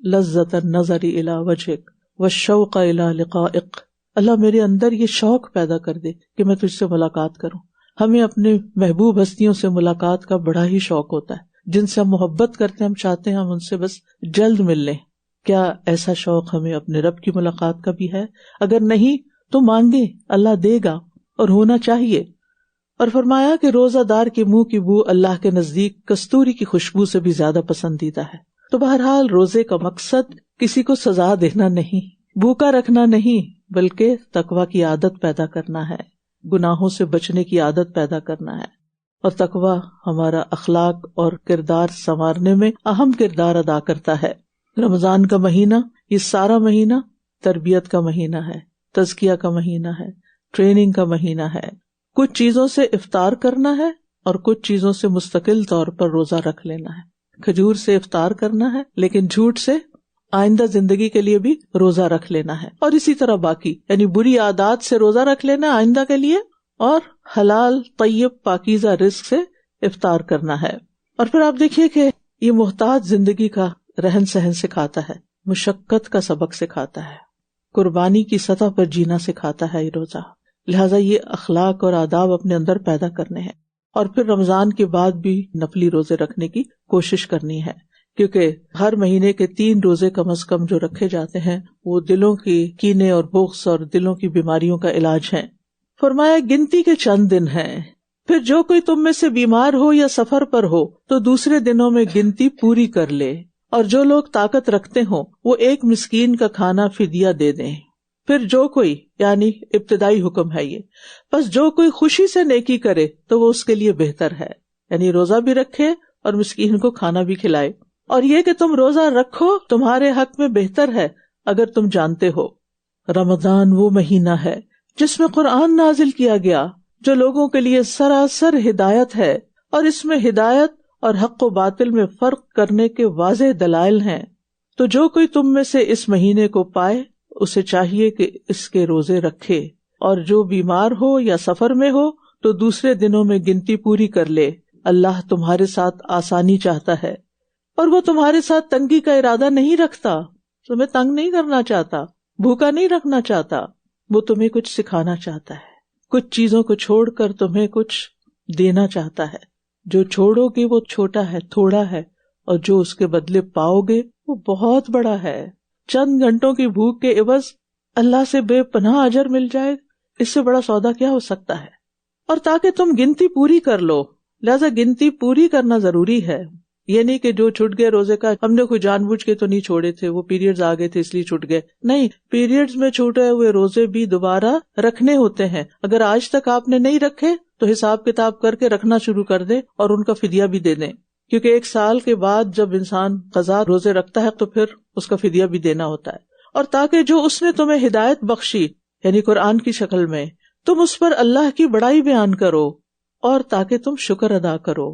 Speaker 1: لَذَّةَ النَّظَرِ إِلَىٰ وَجْهِكَ وَالشَّوْقَ إِلَىٰ لِقَائِكَ. اللہ میرے اندر یہ شوق پیدا کر دے کہ میں تجھ سے ملاقات کروں. ہمیں اپنے محبوب ہستیوں سے ملاقات کا بڑا ہی شوق ہوتا ہے، جن سے ہم محبت کرتے ہیں، ہم چاہتے ہیں ہم ان سے بس جلد مل لیں. کیا ایسا شوق ہمیں اپنے رب کی ملاقات کا بھی ہے؟ اگر نہیں تو مانگیں، اللہ دے گا، اور ہونا چاہیے. اور فرمایا کہ روزہ دار کے منہ کی بو اللہ کے نزدیک کستوری کی خوشبو سے بھی زیادہ پسندیدہ ہے. تو بہرحال روزے کا مقصد کسی کو سزا دینا نہیں، بھوکا رکھنا نہیں، بلکہ تقویٰ کی عادت پیدا کرنا ہے، گناہوں سے بچنے کی عادت پیدا کرنا ہے. اور تقویٰ ہمارا اخلاق اور کردار سنوارنے میں اہم کردار ادا کرتا ہے. رمضان کا مہینہ، یہ سارا مہینہ تربیت کا مہینہ ہے، تزکیہ کا مہینہ ہے، ٹریننگ کا مہینہ ہے. کچھ چیزوں سے افطار کرنا ہے اور کچھ چیزوں سے مستقل طور پر روزہ رکھ لینا ہے. کھجور سے افطار کرنا ہے، لیکن جھوٹ سے آئندہ زندگی کے لیے بھی روزہ رکھ لینا ہے. اور اسی طرح باقی، یعنی بری عادات سے روزہ رکھ لینا ہے آئندہ کے لیے، اور حلال طیب پاکیزہ رزق سے افطار کرنا ہے. اور پھر آپ دیکھیے کہ یہ محتاط زندگی کا رہن سہن سکھاتا ہے، مشقت کا سبق سکھاتا ہے، قربانی کی سطح پر جینا سکھاتا ہے یہ روزہ. لہٰذا یہ اخلاق اور آداب اپنے اندر پیدا کرنے ہیں. اور پھر رمضان کے بعد بھی نفلی روزے رکھنے کی کوشش کرنی ہے، کیونکہ ہر مہینے کے 3 روزے کم از کم جو رکھے جاتے ہیں وہ دلوں کی کینے اور بغض اور دلوں کی بیماریوں کا علاج ہیں. فرمایا گنتی کے چند دن ہیں، پھر جو کوئی تم میں سے بیمار ہو یا سفر پر ہو تو دوسرے دنوں میں گنتی پوری کر لے، اور جو لوگ طاقت رکھتے ہوں وہ 1 مسکین کا کھانا فدیہ دے دیں. پھر جو کوئی، یعنی ابتدائی حکم ہے یہ، بس جو کوئی خوشی سے نیکی کرے تو وہ اس کے لیے بہتر ہے، یعنی روزہ بھی رکھے اور مسکین کو کھانا بھی کھلائے. اور یہ کہ تم روزہ رکھو تمہارے حق میں بہتر ہے اگر تم جانتے ہو. رمضان وہ مہینہ ہے جس میں قرآن نازل کیا گیا، جو لوگوں کے لیے سراسر ہدایت ہے، اور اس میں ہدایت اور حق و باطل میں فرق کرنے کے واضح دلائل ہیں. تو جو کوئی تم میں سے اس مہینے کو پائے اسے چاہیے کہ اس کے روزے رکھے، اور جو بیمار ہو یا سفر میں ہو تو دوسرے دنوں میں گنتی پوری کر لے. اللہ تمہارے ساتھ آسانی چاہتا ہے، اور وہ تمہارے ساتھ تنگی کا ارادہ نہیں رکھتا. تمہیں تنگ نہیں کرنا چاہتا، بھوکا نہیں رکھنا چاہتا، وہ تمہیں کچھ سکھانا چاہتا ہے. کچھ چیزوں کو چھوڑ کر تمہیں کچھ دینا چاہتا ہے. جو چھوڑو گے وہ چھوٹا ہے، تھوڑا ہے، اور جو اس کے بدلے پاؤ گے وہ بہت بڑا ہے. چند گھنٹوں کی بھوک کے عوض اللہ سے بے پناہ اجر مل جائے، اس سے بڑا سودا کیا ہو سکتا ہے. اور تاکہ تم گنتی پوری کر لو، لہذا گنتی پوری کرنا ضروری ہے. یہ نہیں کہ جو چھوٹ گئے روزے کا، ہم نے کوئی جان بوجھ کے تو نہیں چھوڑے تھے، وہ پیریڈز آ گئے تھے اس لیے چھوٹ گئے. نہیں، پیریڈز میں چھوٹے ہوئے روزے بھی دوبارہ رکھنے ہوتے ہیں. اگر آج تک آپ نے نہیں رکھے تو حساب کتاب کر کے رکھنا شروع کر دیں اور ان کا فدیہ بھی دے دیں، کیونکہ 1 سال کے بعد جب انسان قضا روزے رکھتا ہے تو پھر اس کا فدیہ بھی دینا ہوتا ہے. اور تاکہ جو اس نے تمہیں ہدایت بخشی، یعنی قرآن کی شکل میں، تم اس پر اللہ کی بڑائی بیان کرو، اور تاکہ تم شکر ادا کرو.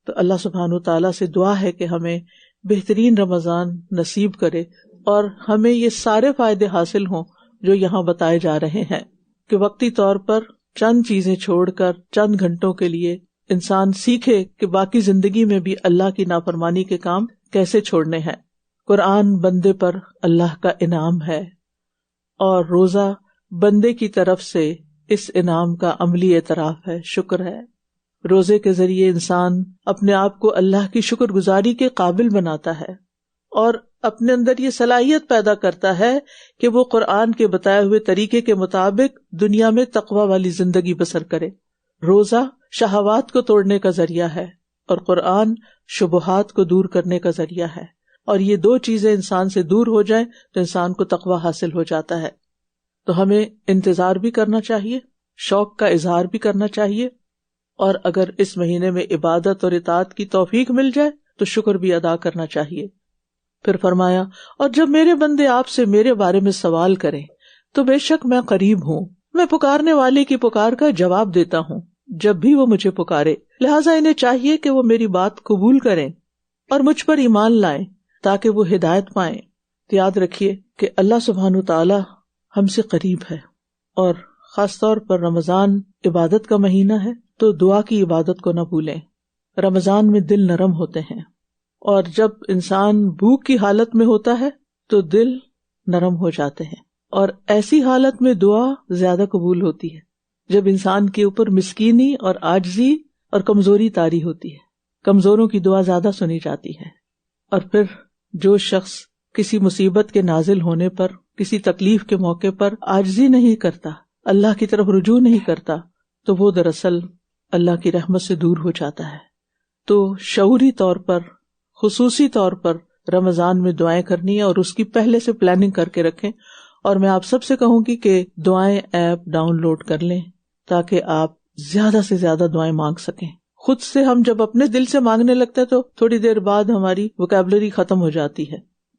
Speaker 1: تو اللہ سبحانہ وتعالیٰ سے دعا ہے کہ ہمیں بہترین رمضان نصیب کرے، اور ہمیں یہ سارے فائدے حاصل ہوں جو یہاں بتائے جا رہے ہیں، کہ وقتی طور پر چند چیزیں چھوڑ کر چند گھنٹوں کے لیے انسان سیکھے کہ باقی زندگی میں بھی اللہ کی نافرمانی کے کام کیسے چھوڑنے ہیں. قرآن بندے پر اللہ کا انعام ہے، اور روزہ بندے کی طرف سے اس انعام کا عملی اعتراف ہے، شکر ہے. روزے کے ذریعے انسان اپنے آپ کو اللہ کی شکر گزاری کے قابل بناتا ہے، اور اپنے اندر یہ صلاحیت پیدا کرتا ہے کہ وہ قرآن کے بتائے ہوئے طریقے کے مطابق دنیا میں تقوی والی زندگی بسر کرے. روزہ شہوات کو توڑنے کا ذریعہ ہے، اور قرآن شبہات کو دور کرنے کا ذریعہ ہے. اور یہ دو چیزیں انسان سے دور ہو جائیں تو انسان کو تقویٰ حاصل ہو جاتا ہے. تو ہمیں انتظار بھی کرنا چاہیے، شوق کا اظہار بھی کرنا چاہیے، اور اگر اس مہینے میں عبادت اور اطاعت کی توفیق مل جائے تو شکر بھی ادا کرنا چاہیے. پھر فرمایا، اور جب میرے بندے آپ سے میرے بارے میں سوال کریں تو بے شک میں قریب ہوں، میں پکارنے والے کی پکار کا جواب دیتا ہوں جب بھی وہ مجھے پکارے. لہٰذا انہیں چاہیے کہ وہ میری بات قبول کریں اور مجھ پر ایمان لائیں تاکہ وہ ہدایت پائیں. تو یاد رکھیے کہ اللہ سبحانہ تعالی ہم سے قریب ہے، اور خاص طور پر رمضان عبادت کا مہینہ ہے تو دعا کی عبادت کو نہ بھولیں. رمضان میں دل نرم ہوتے ہیں، اور جب انسان بھوک کی حالت میں ہوتا ہے تو دل نرم ہو جاتے ہیں، اور ایسی حالت میں دعا زیادہ قبول ہوتی ہے جب انسان کے اوپر مسکینی اور عاجزی اور کمزوری طاری ہوتی ہے. کمزوروں کی دعا زیادہ سنی جاتی ہے. اور پھر جو شخص کسی مصیبت کے نازل ہونے پر، کسی تکلیف کے موقع پر عاجزی نہیں کرتا، اللہ کی طرف رجوع نہیں کرتا، تو وہ دراصل اللہ کی رحمت سے دور ہو جاتا ہے. تو شعوری طور پر، خصوصی طور پر رمضان میں دعائیں کرنی ہے، اور اس کی پہلے سے پلاننگ کر کے رکھیں. اور میں آپ سب سے کہوں گی کہ دعائیں ایپ ڈاؤن لوڈ کر لیں تاکہ آپ زیادہ سے زیادہ دعائیں مانگ سکیں. خود سے ہم جب اپنے دل سے مانگنے لگتے ہیں تو تھوڑی دیر بعد ہماری ووکیبلری ختم ہو جاتی ہے،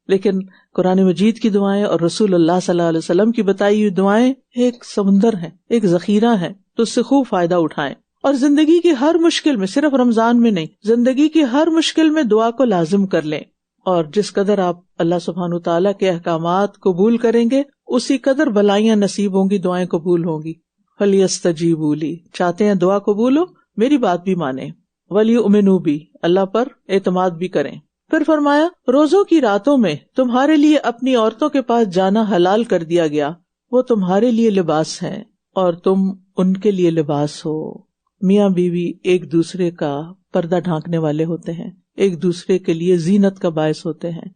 Speaker 1: لیکن قرآن مجید کی دعائیں اور رسول اللہ صلی اللہ علیہ وسلم کی بتائی ہوئی دعائیں ایک سمندر ہیں، ایک ذخیرہ ہے، تو اس سے خوب فائدہ اٹھائیں. اور زندگی کی ہر مشکل میں، صرف رمضان میں نہیں، زندگی کی ہر مشکل میں دعا کو لازم کر لیں. اور جس قدر آپ اللہ سبحانہ تعالیٰ کے احکامات قبول کریں گے اسی قدر بلائیاں نصیب ہوں گی، دعائیں قبول ہوں گی. فَلْيَسْتَجِيبُوا لِي، چاہتے ہیں دعا قبول ہو، میری بات بھی مانیں. وَلْيُؤْمِنُوا بِي، اللہ پر اعتماد بھی کریں. پھر فرمایا، روزوں کی راتوں میں تمہارے لیے اپنی عورتوں کے پاس جانا حلال کر دیا گیا، وہ تمہارے لیے لباس ہیں اور تم ان کے لیے لباس ہو. میاں بیوی ایک دوسرے کا پردہ ڈھانکنے والے ہوتے ہیں، ایک دوسرے کے لیے زینت کا باعث ہوتے ہیں،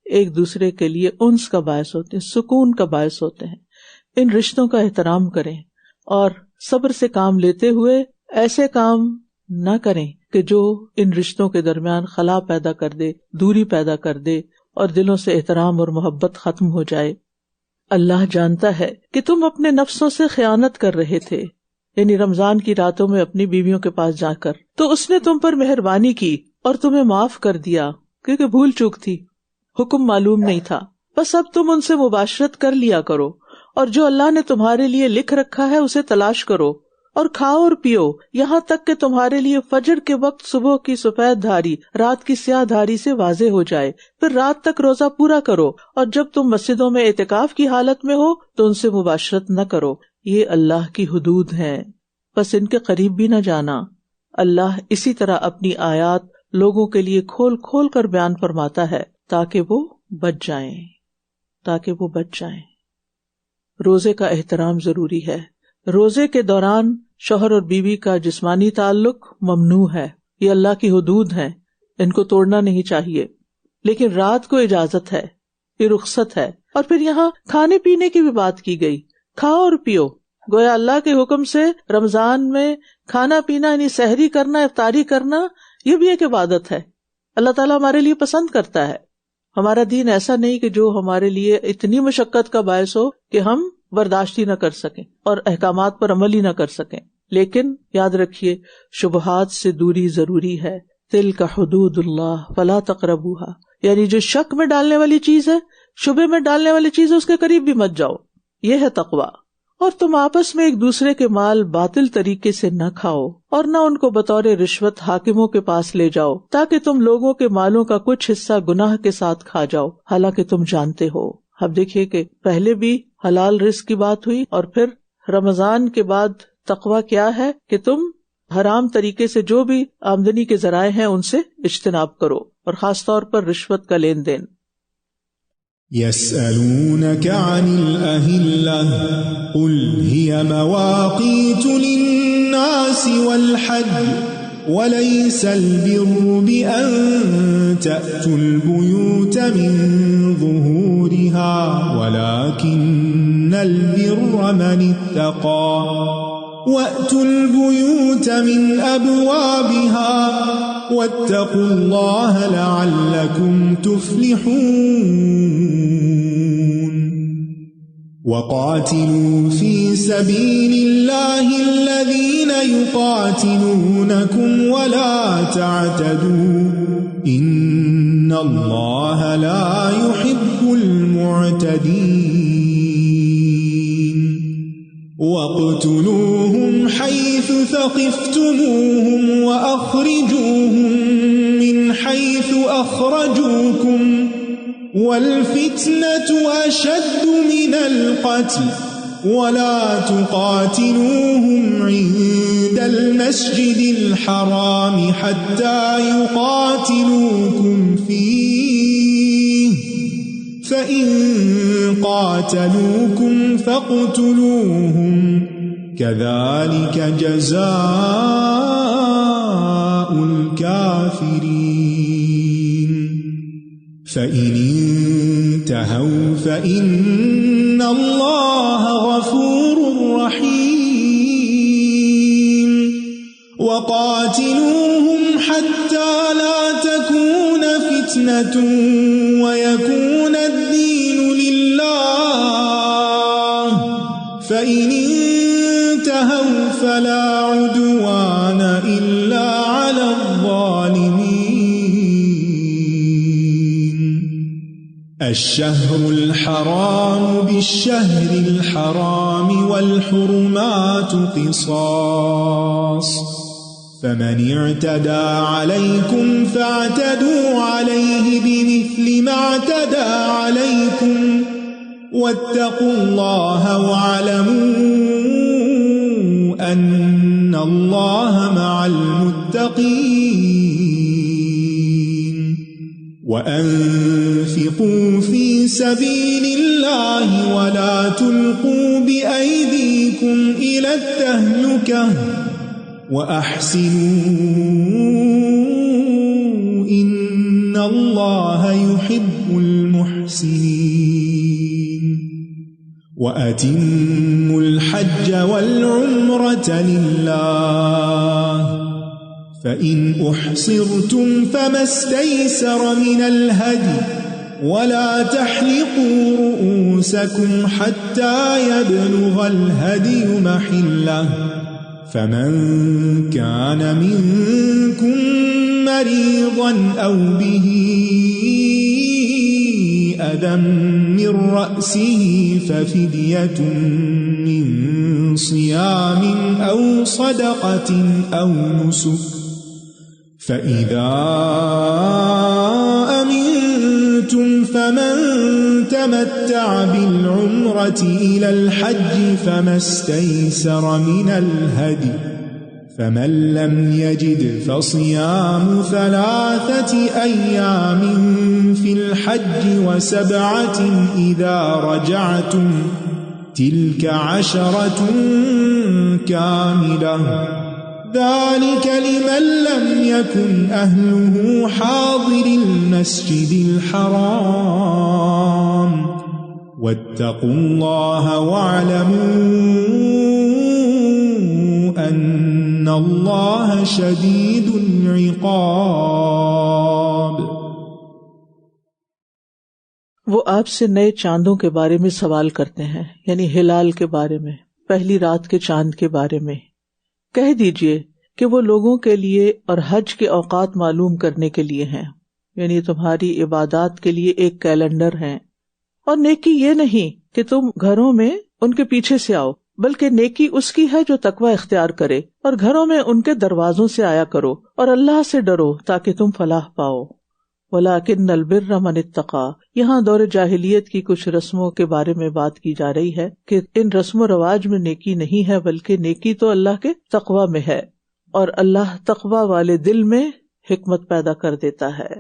Speaker 1: ایک دوسرے کے لیے انس کا باعث ہوتے ہیں، سکون کا باعث ہوتے ہیں. ان رشتوں کا احترام کریں اور صبر سے کام لیتے ہوئے ایسے کام نہ کریں کہ جو ان رشتوں کے درمیان خلا پیدا کر دے، دوری پیدا کر دے، اور دلوں سے احترام اور محبت ختم ہو جائے. اللہ جانتا ہے کہ تم اپنے نفسوں سے خیانت کر رہے تھے، یعنی رمضان کی راتوں میں اپنی بیویوں کے پاس جا کر، تو اس نے تم پر مہربانی کی اور تمہیں معاف کر دیا، کیونکہ بھول چوک تھی، حکم معلوم نہیں تھا. بس اب تم ان سے مباشرت کر لیا کرو، اور جو اللہ نے تمہارے لیے لکھ رکھا ہے اسے تلاش کرو، اور کھاؤ اور پیو یہاں تک کہ تمہارے لیے فجر کے وقت صبح کی سفید دھاری رات کی سیاہ دھاری سے واضح ہو جائے. پھر رات تک روزہ پورا کرو، اور جب تم مسجدوں میں اعتکاف کی حالت میں ہو تو ان سے مباشرت نہ کرو، یہ اللہ کی حدود ہیں، بس ان کے قریب بھی نہ جانا. اللہ اسی طرح اپنی آیات لوگوں کے لیے کھول کھول کر بیان فرماتا ہے تاکہ وہ بچ جائیں. روزے کا احترام ضروری ہے. روزے کے دوران شوہر اور بیوی کا جسمانی تعلق ممنوع ہے، یہ اللہ کی حدود ہیں، ان کو توڑنا نہیں چاہیے. لیکن رات کو اجازت ہے، یہ رخصت ہے. اور پھر یہاں کھانے پینے کی بھی بات کی گئی، کھاؤ اور پیو. گویا اللہ کے حکم سے رمضان میں کھانا پینا، یعنی سحری کرنا، افطاری کرنا، یہ بھی ایک عبادت ہے. اللہ تعالیٰ ہمارے لیے پسند کرتا ہے. ہمارا دین ایسا نہیں کہ جو ہمارے لیے اتنی مشقت کا باعث ہو کہ ہم برداشت ہی نہ کر سکیں اور احکامات پر عمل ہی نہ کر سکیں. لیکن یاد رکھیے، شبہات سے دوری ضروری ہے. تلک حدود اللہ فلا تقربوها، یعنی جو شک میں ڈالنے والی چیز ہے، شبہ میں ڈالنے والی چیز ہے، اس کے قریب بھی مت جاؤ. یہ ہے تقویٰ. اور تم آپس میں ایک دوسرے کے مال باطل طریقے سے نہ کھاؤ، اور نہ ان کو بطور رشوت حاکموں کے پاس لے جاؤ، تاکہ تم لوگوں کے مالوں کا کچھ حصہ گناہ کے ساتھ کھا جاؤ، حالانکہ تم جانتے ہو. اب دیکھیے کہ پہلے بھی حلال رزق کی بات ہوئی، اور پھر رمضان کے بعد تقویٰ کیا ہے کہ تم حرام طریقے سے جو بھی آمدنی کے ذرائع ہیں ان سے اجتناب کرو، اور خاص طور پر رشوت کا لین دین.
Speaker 2: يسألونك عن الأهلة قل هي مواقيت للناس والحج وليس البر بأن تأتوا البيوت من ظهورها ولكن البر من اتقى وأتوا البيوت من أبوابها واتقوا الله لعلكم تفلحون وقاتلوا في سبيل الله الذين يقاتلونكم ولا تعتدوا إن الله لا يحب المعتدين واقتلوهم حيث ثقفتموهم وأخرجوهم من حيث أخرجوكم والفتنة أشد من القتل ولا تقاتلوهم عند المسجد الحرام حتى يقاتلوكم فيه فإن قاتلوكم فاقتلوهم كذلك جزاء الكافرين فإن انتهوا فإن الله غفور رحيم وقاتلوهم حتى لا تكون فتنة ويكون الدين لله فإن انتهوا فلا عدوان إلا على الظالمين الشهر الحرام بالشهر الحرام والحرمات قصاص فمن اعتدى عليكم فاعتدوا عليه بمثل ما اعتدى عليكم واتقوا الله واعلموا أن الله مع المتقين وأنفقوا في سبيل الله ولا تلقوا بأيديكم إلى التهلكة وأحسنوا إن الله يحب المحسنين وأتموا الحج والعمرة لله فإن أحصرتم فما استيسر من الهدي ولا تحلقوا رؤوسكم حتى يبلغ الهدي محله فمن كان منكم مريضا أو به أذى من رأسه ففدية من صيام أو صدقة أو نسك فإذا أمنتم فمن تمتع بالعمرة إلى الحج فما استيسر من الهدي فمن لم يجد فصيام 3 أيام في الحج و7 إذا رجعتم تلك 10 كاملة ذلك لمن لم يكن أهله حاضر المسجد الحرام واتقوا الله واعلموا أن الله شديد العقاب
Speaker 1: وہ آپ سے نئے چاندوں کے بارے میں سوال کرتے ہیں، یعنی ہلال کے بارے میں، پہلی رات کے چاند کے بارے میں۔ کہہ دیجئے کہ وہ لوگوں کے لیے اور حج کے اوقات معلوم کرنے کے لیے ہیں، یعنی تمہاری عبادات کے لیے ایک کیلنڈر ہے۔ اور نیکی یہ نہیں کہ تم گھروں میں ان کے پیچھے سے آؤ، بلکہ نیکی اس کی ہے جو تقوی اختیار کرے، اور گھروں میں ان کے دروازوں سے آیا کرو اور اللہ سے ڈرو تاکہ تم فلاح پاؤ۔ وَلَٰكِنَّ الْبِرَّ مَنِ اتَّقَىٰ، یہاں دور جاہلیت کی کچھ رسموں کے بارے میں بات کی جا رہی ہے کہ ان رسم و رواج میں نیکی نہیں ہے، بلکہ نیکی تو اللہ کے تقوی میں ہے، اور اللہ تقوی والے دل میں حکمت پیدا کر دیتا ہے،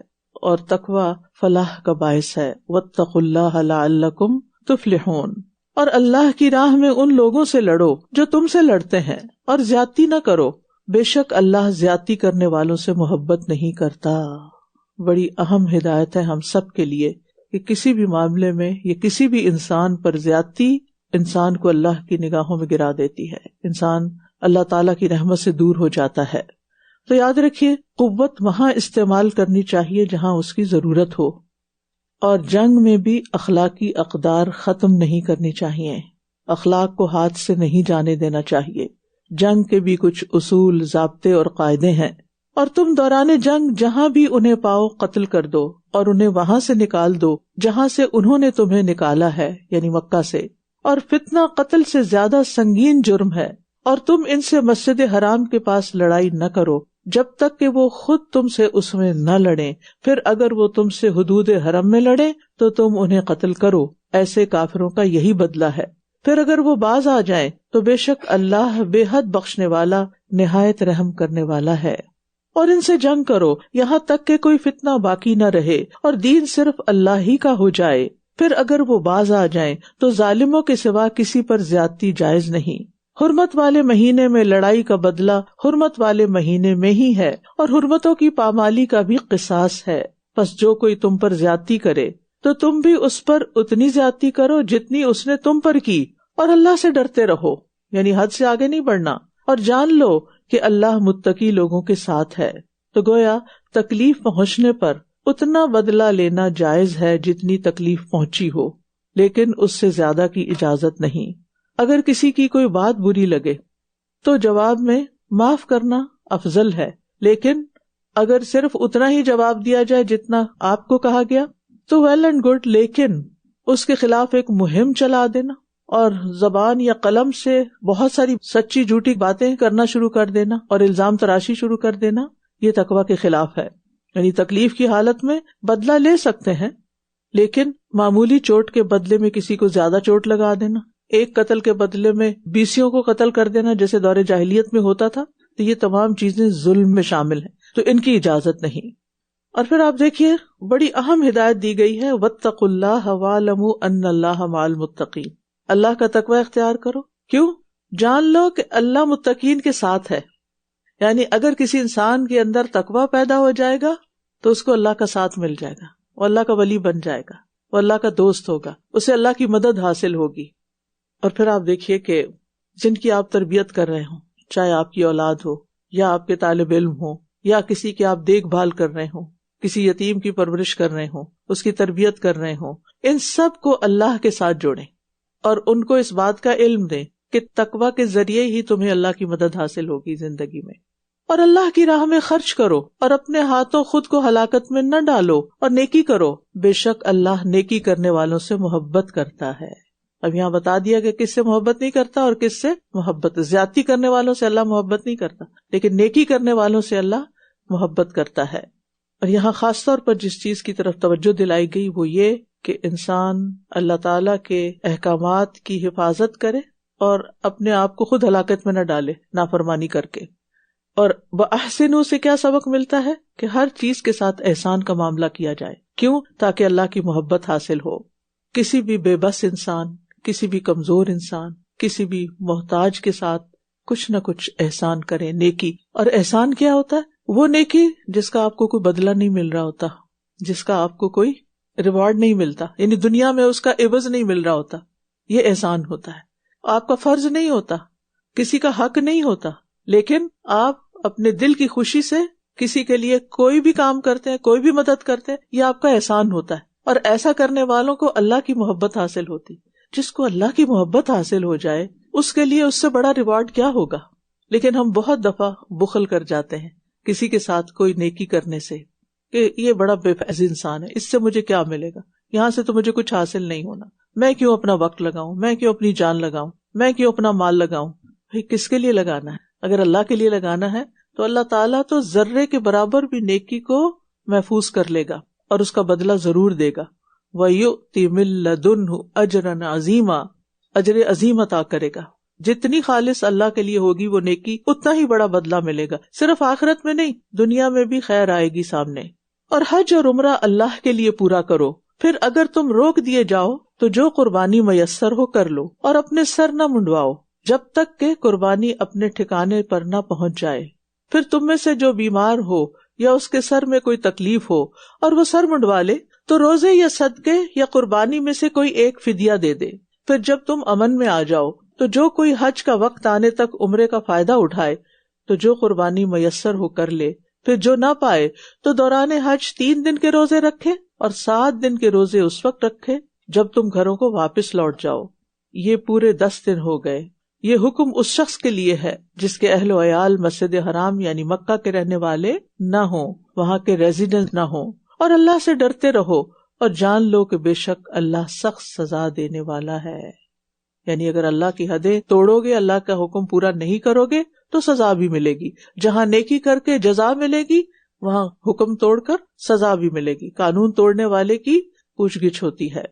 Speaker 1: اور تقوی فلاح کا باعث ہے۔ وَاتَّقُوا اللَّهَ لَعَلَّكُمْ تُفْلِحُونَ، اور اللہ کی راہ میں ان لوگوں سے لڑو جو تم سے لڑتے ہیں، اور زیادتی نہ کرو، بے شک اللہ زیادتی کرنے والوں سے محبت نہیں کرتا۔ بڑی اہم ہدایت ہے ہم سب کے لیے کہ کسی بھی معاملے میں یا کسی بھی انسان پر زیادتی انسان کو اللہ کی نگاہوں میں گرا دیتی ہے، انسان اللہ تعالیٰ کی رحمت سے دور ہو جاتا ہے۔ تو یاد رکھیے قوت وہاں استعمال کرنی چاہیے جہاں اس کی ضرورت ہو، اور جنگ میں بھی اخلاقی اقدار ختم نہیں کرنی چاہیے، اخلاق کو ہاتھ سے نہیں جانے دینا چاہیے۔ جنگ کے بھی کچھ اصول، ضابطے اور قاعدے ہیں، اور تم دوران جنگ جہاں بھی انہیں پاؤ قتل کر دو، اور انہیں وہاں سے نکال دو جہاں سے انہوں نے تمہیں نکالا ہے، یعنی مکہ سے، اور فتنہ قتل سے زیادہ سنگین جرم ہے، اور تم ان سے مسجد حرام کے پاس لڑائی نہ کرو جب تک کہ وہ خود تم سے اس میں نہ لڑیں، پھر اگر وہ تم سے حدود حرم میں لڑیں تو تم انہیں قتل کرو، ایسے کافروں کا یہی بدلہ ہے۔ پھر اگر وہ باز آ جائیں تو بے شک اللہ بے حد بخشنے والا، نہایت رحم کرنے والا ہے۔ اور ان سے جنگ کرو یہاں تک کہ کوئی فتنہ باقی نہ رہے اور دین صرف اللہ ہی کا ہو جائے، پھر اگر وہ باز آ جائیں تو ظالموں کے سوا کسی پر زیادتی جائز نہیں۔ حرمت والے مہینے میں لڑائی کا بدلہ حرمت والے مہینے میں ہی ہے، اور حرمتوں کی پامالی کا بھی قصاص ہے، پس جو کوئی تم پر زیادتی کرے تو تم بھی اس پر اتنی زیادتی کرو جتنی اس نے تم پر کی، اور اللہ سے ڈرتے رہو، یعنی حد سے آگے نہیں بڑھنا، اور جان لو کہ اللہ متقی لوگوں کے ساتھ ہے۔ تو گویا تکلیف پہنچنے پر اتنا بدلہ لینا جائز ہے جتنی تکلیف پہنچی ہو، لیکن اس سے زیادہ کی اجازت نہیں۔ اگر کسی کی کوئی بات بری لگے تو جواب میں معاف کرنا افضل ہے، لیکن اگر صرف اتنا ہی جواب دیا جائے جتنا آپ کو کہا گیا تو ویل اینڈ گڈ، لیکن اس کے خلاف ایک مہم چلا دینا اور زبان یا قلم سے بہت ساری سچی جھوٹی باتیں کرنا شروع کر دینا اور الزام تراشی شروع کر دینا، یہ تقویٰ کے خلاف ہے۔ یعنی تکلیف کی حالت میں بدلہ لے سکتے ہیں، لیکن معمولی چوٹ کے بدلے میں کسی کو زیادہ چوٹ لگا دینا، ایک قتل کے بدلے میں 20 کو قتل کر دینا جیسے دور جاہلیت میں ہوتا تھا، تو یہ تمام چیزیں ظلم میں شامل ہیں، تو ان کی اجازت نہیں۔ اور پھر آپ دیکھیے بڑی اہم ہدایت دی گئی ہے، واتقوا اللہ واعلموا ان اللہ مع المتقین، اللہ کا تقوی اختیار کرو، کیوں؟ جان لو کہ اللہ متقین کے ساتھ ہے۔ یعنی اگر کسی انسان کے اندر تقوی پیدا ہو جائے گا تو اس کو اللہ کا ساتھ مل جائے گا، وہ اللہ کا ولی بن جائے گا، وہ اللہ کا دوست ہوگا، اسے اللہ کی مدد حاصل ہوگی۔ اور پھر آپ دیکھیے کہ جن کی آپ تربیت کر رہے ہوں، چاہے آپ کی اولاد ہو یا آپ کے طالب علم ہو یا کسی کی آپ دیکھ بھال کر رہے ہوں، کسی یتیم کی پرورش کر رہے ہوں، اس کی تربیت کر رہے ہوں، ان سب کو اللہ کے ساتھ جوڑیں اور ان کو اس بات کا علم دیں کہ تقویٰ کے ذریعے ہی تمہیں اللہ کی مدد حاصل ہوگی زندگی میں۔ اور اللہ کی راہ میں خرچ کرو اور اپنے ہاتھوں خود کو ہلاکت میں نہ ڈالو اور نیکی کرو، بے شک اللہ نیکی کرنے والوں سے محبت کرتا ہے۔ اب یہاں بتا دیا کہ کس سے محبت نہیں کرتا اور کس سے محبت، زیادتی کرنے والوں سے اللہ محبت نہیں کرتا، لیکن نیکی کرنے والوں سے اللہ محبت کرتا ہے۔ اور یہاں خاص طور پر جس چیز کی طرف توجہ دلائی گئی وہ یہ کہ انسان اللہ تعالیٰ کے احکامات کی حفاظت کرے اور اپنے آپ کو خود ہلاکت میں نہ ڈالے نافرمانی کر کے۔ اور وَأَحْسِنُوا سے کیا سبق ملتا ہے کہ ہر چیز کے ساتھ احسان کا معاملہ کیا جائے، کیوں؟ تاکہ اللہ کی محبت حاصل ہو۔ کسی بھی بے بس انسان، کسی بھی کمزور انسان، کسی بھی محتاج کے ساتھ کچھ نہ کچھ احسان کریں، نیکی۔ اور احسان کیا ہوتا ہے؟ وہ نیکی جس کا آپ کو کوئی بدلہ نہیں مل رہا ہوتا، جس کا آپ کو کوئی ریوارڈ نہیں ملتا، یعنی دنیا میں اس کا عوض نہیں مل رہا ہوتا، یہ احسان ہوتا ہے۔ آپ کا فرض نہیں ہوتا، کسی کا حق نہیں ہوتا، لیکن آپ اپنے دل کی خوشی سے کسی کے لیے کوئی بھی کام کرتے ہیں، کوئی بھی مدد کرتے ہیں، یہ آپ کا احسان ہوتا ہے۔ اور ایسا کرنے والوں کو اللہ کی محبت حاصل ہوتی۔ جس کو اللہ کی محبت حاصل ہو جائے اس کے لیے اس سے بڑا ریوارڈ کیا ہوگا؟ لیکن ہم بہت دفعہ بخل کر جاتے ہیں کسی کے ساتھ کوئی نیکی کرنے سے کہ یہ بڑا بے فیض انسان ہے، اس سے مجھے کیا ملے گا، یہاں سے تو مجھے کچھ حاصل نہیں ہونا، میں کیوں اپنا وقت لگاؤں، میں کیوں اپنی جان لگاؤں، میں کیوں اپنا مال لگاؤں۔ بھئی کس کے لیے لگانا ہے؟ اگر اللہ کے لیے لگانا ہے تو اللہ تعالیٰ تو ذرے کے برابر بھی نیکی کو محفوظ کر لے گا اور اس کا بدلہ ضرور دے گا۔ وَيُؤْتِ مِن لَّدُنْهُ أَجْرًا عَظِيمًا، اجر عظیم عطا کرے گا۔ جتنی خالص اللہ کے لیے ہوگی وہ نیکی اتنا ہی بڑا بدلہ ملے گا، صرف آخرت میں نہیں، دنیا میں بھی خیر آئے گی سامنے۔ اور حج اور عمرہ اللہ کے لیے پورا کرو، پھر اگر تم روک دیے جاؤ تو جو قربانی میسر ہو کر لو، اور اپنے سر نہ منڈواؤ جب تک کہ قربانی اپنے ٹھکانے پر نہ پہنچ جائے۔ پھر تم میں سے جو بیمار ہو یا اس کے سر میں کوئی تکلیف ہو اور وہ سر منڈوا لے تو روزے یا صدقے یا قربانی میں سے کوئی ایک فدیہ دے دے۔ پھر جب تم امن میں آ جاؤ تو جو کوئی حج کا وقت آنے تک عمرے کا فائدہ اٹھائے تو جو قربانی میسر ہو کر لے، پھر جو نہ پائے تو دوران حج 3 دن کے روزے رکھے اور 7 دن کے روزے اس وقت رکھے جب تم گھروں کو واپس لوٹ جاؤ. یہ پورے 10 دن ہو گئے. یہ حکم اس شخص کے لیے ہے جس کے اہل و عیال مسجد حرام یعنی مکہ کے رہنے والے نہ ہوں، وہاں کے ریزیڈنٹ نہ ہوں. اور اللہ سے ڈرتے رہو اور جان لو کہ بے شک اللہ سخت سزا دینے والا ہے. یعنی اگر اللہ کی حدیں توڑو گے، اللہ کا حکم پورا نہیں کرو گے تو سزا بھی ملے گی. جہاں نیکی کر کے جزا ملے گی وہاں حکم توڑ کر سزا بھی ملے گی. قانون توڑنے والے کی پوچھ گچھ ہوتی ہے.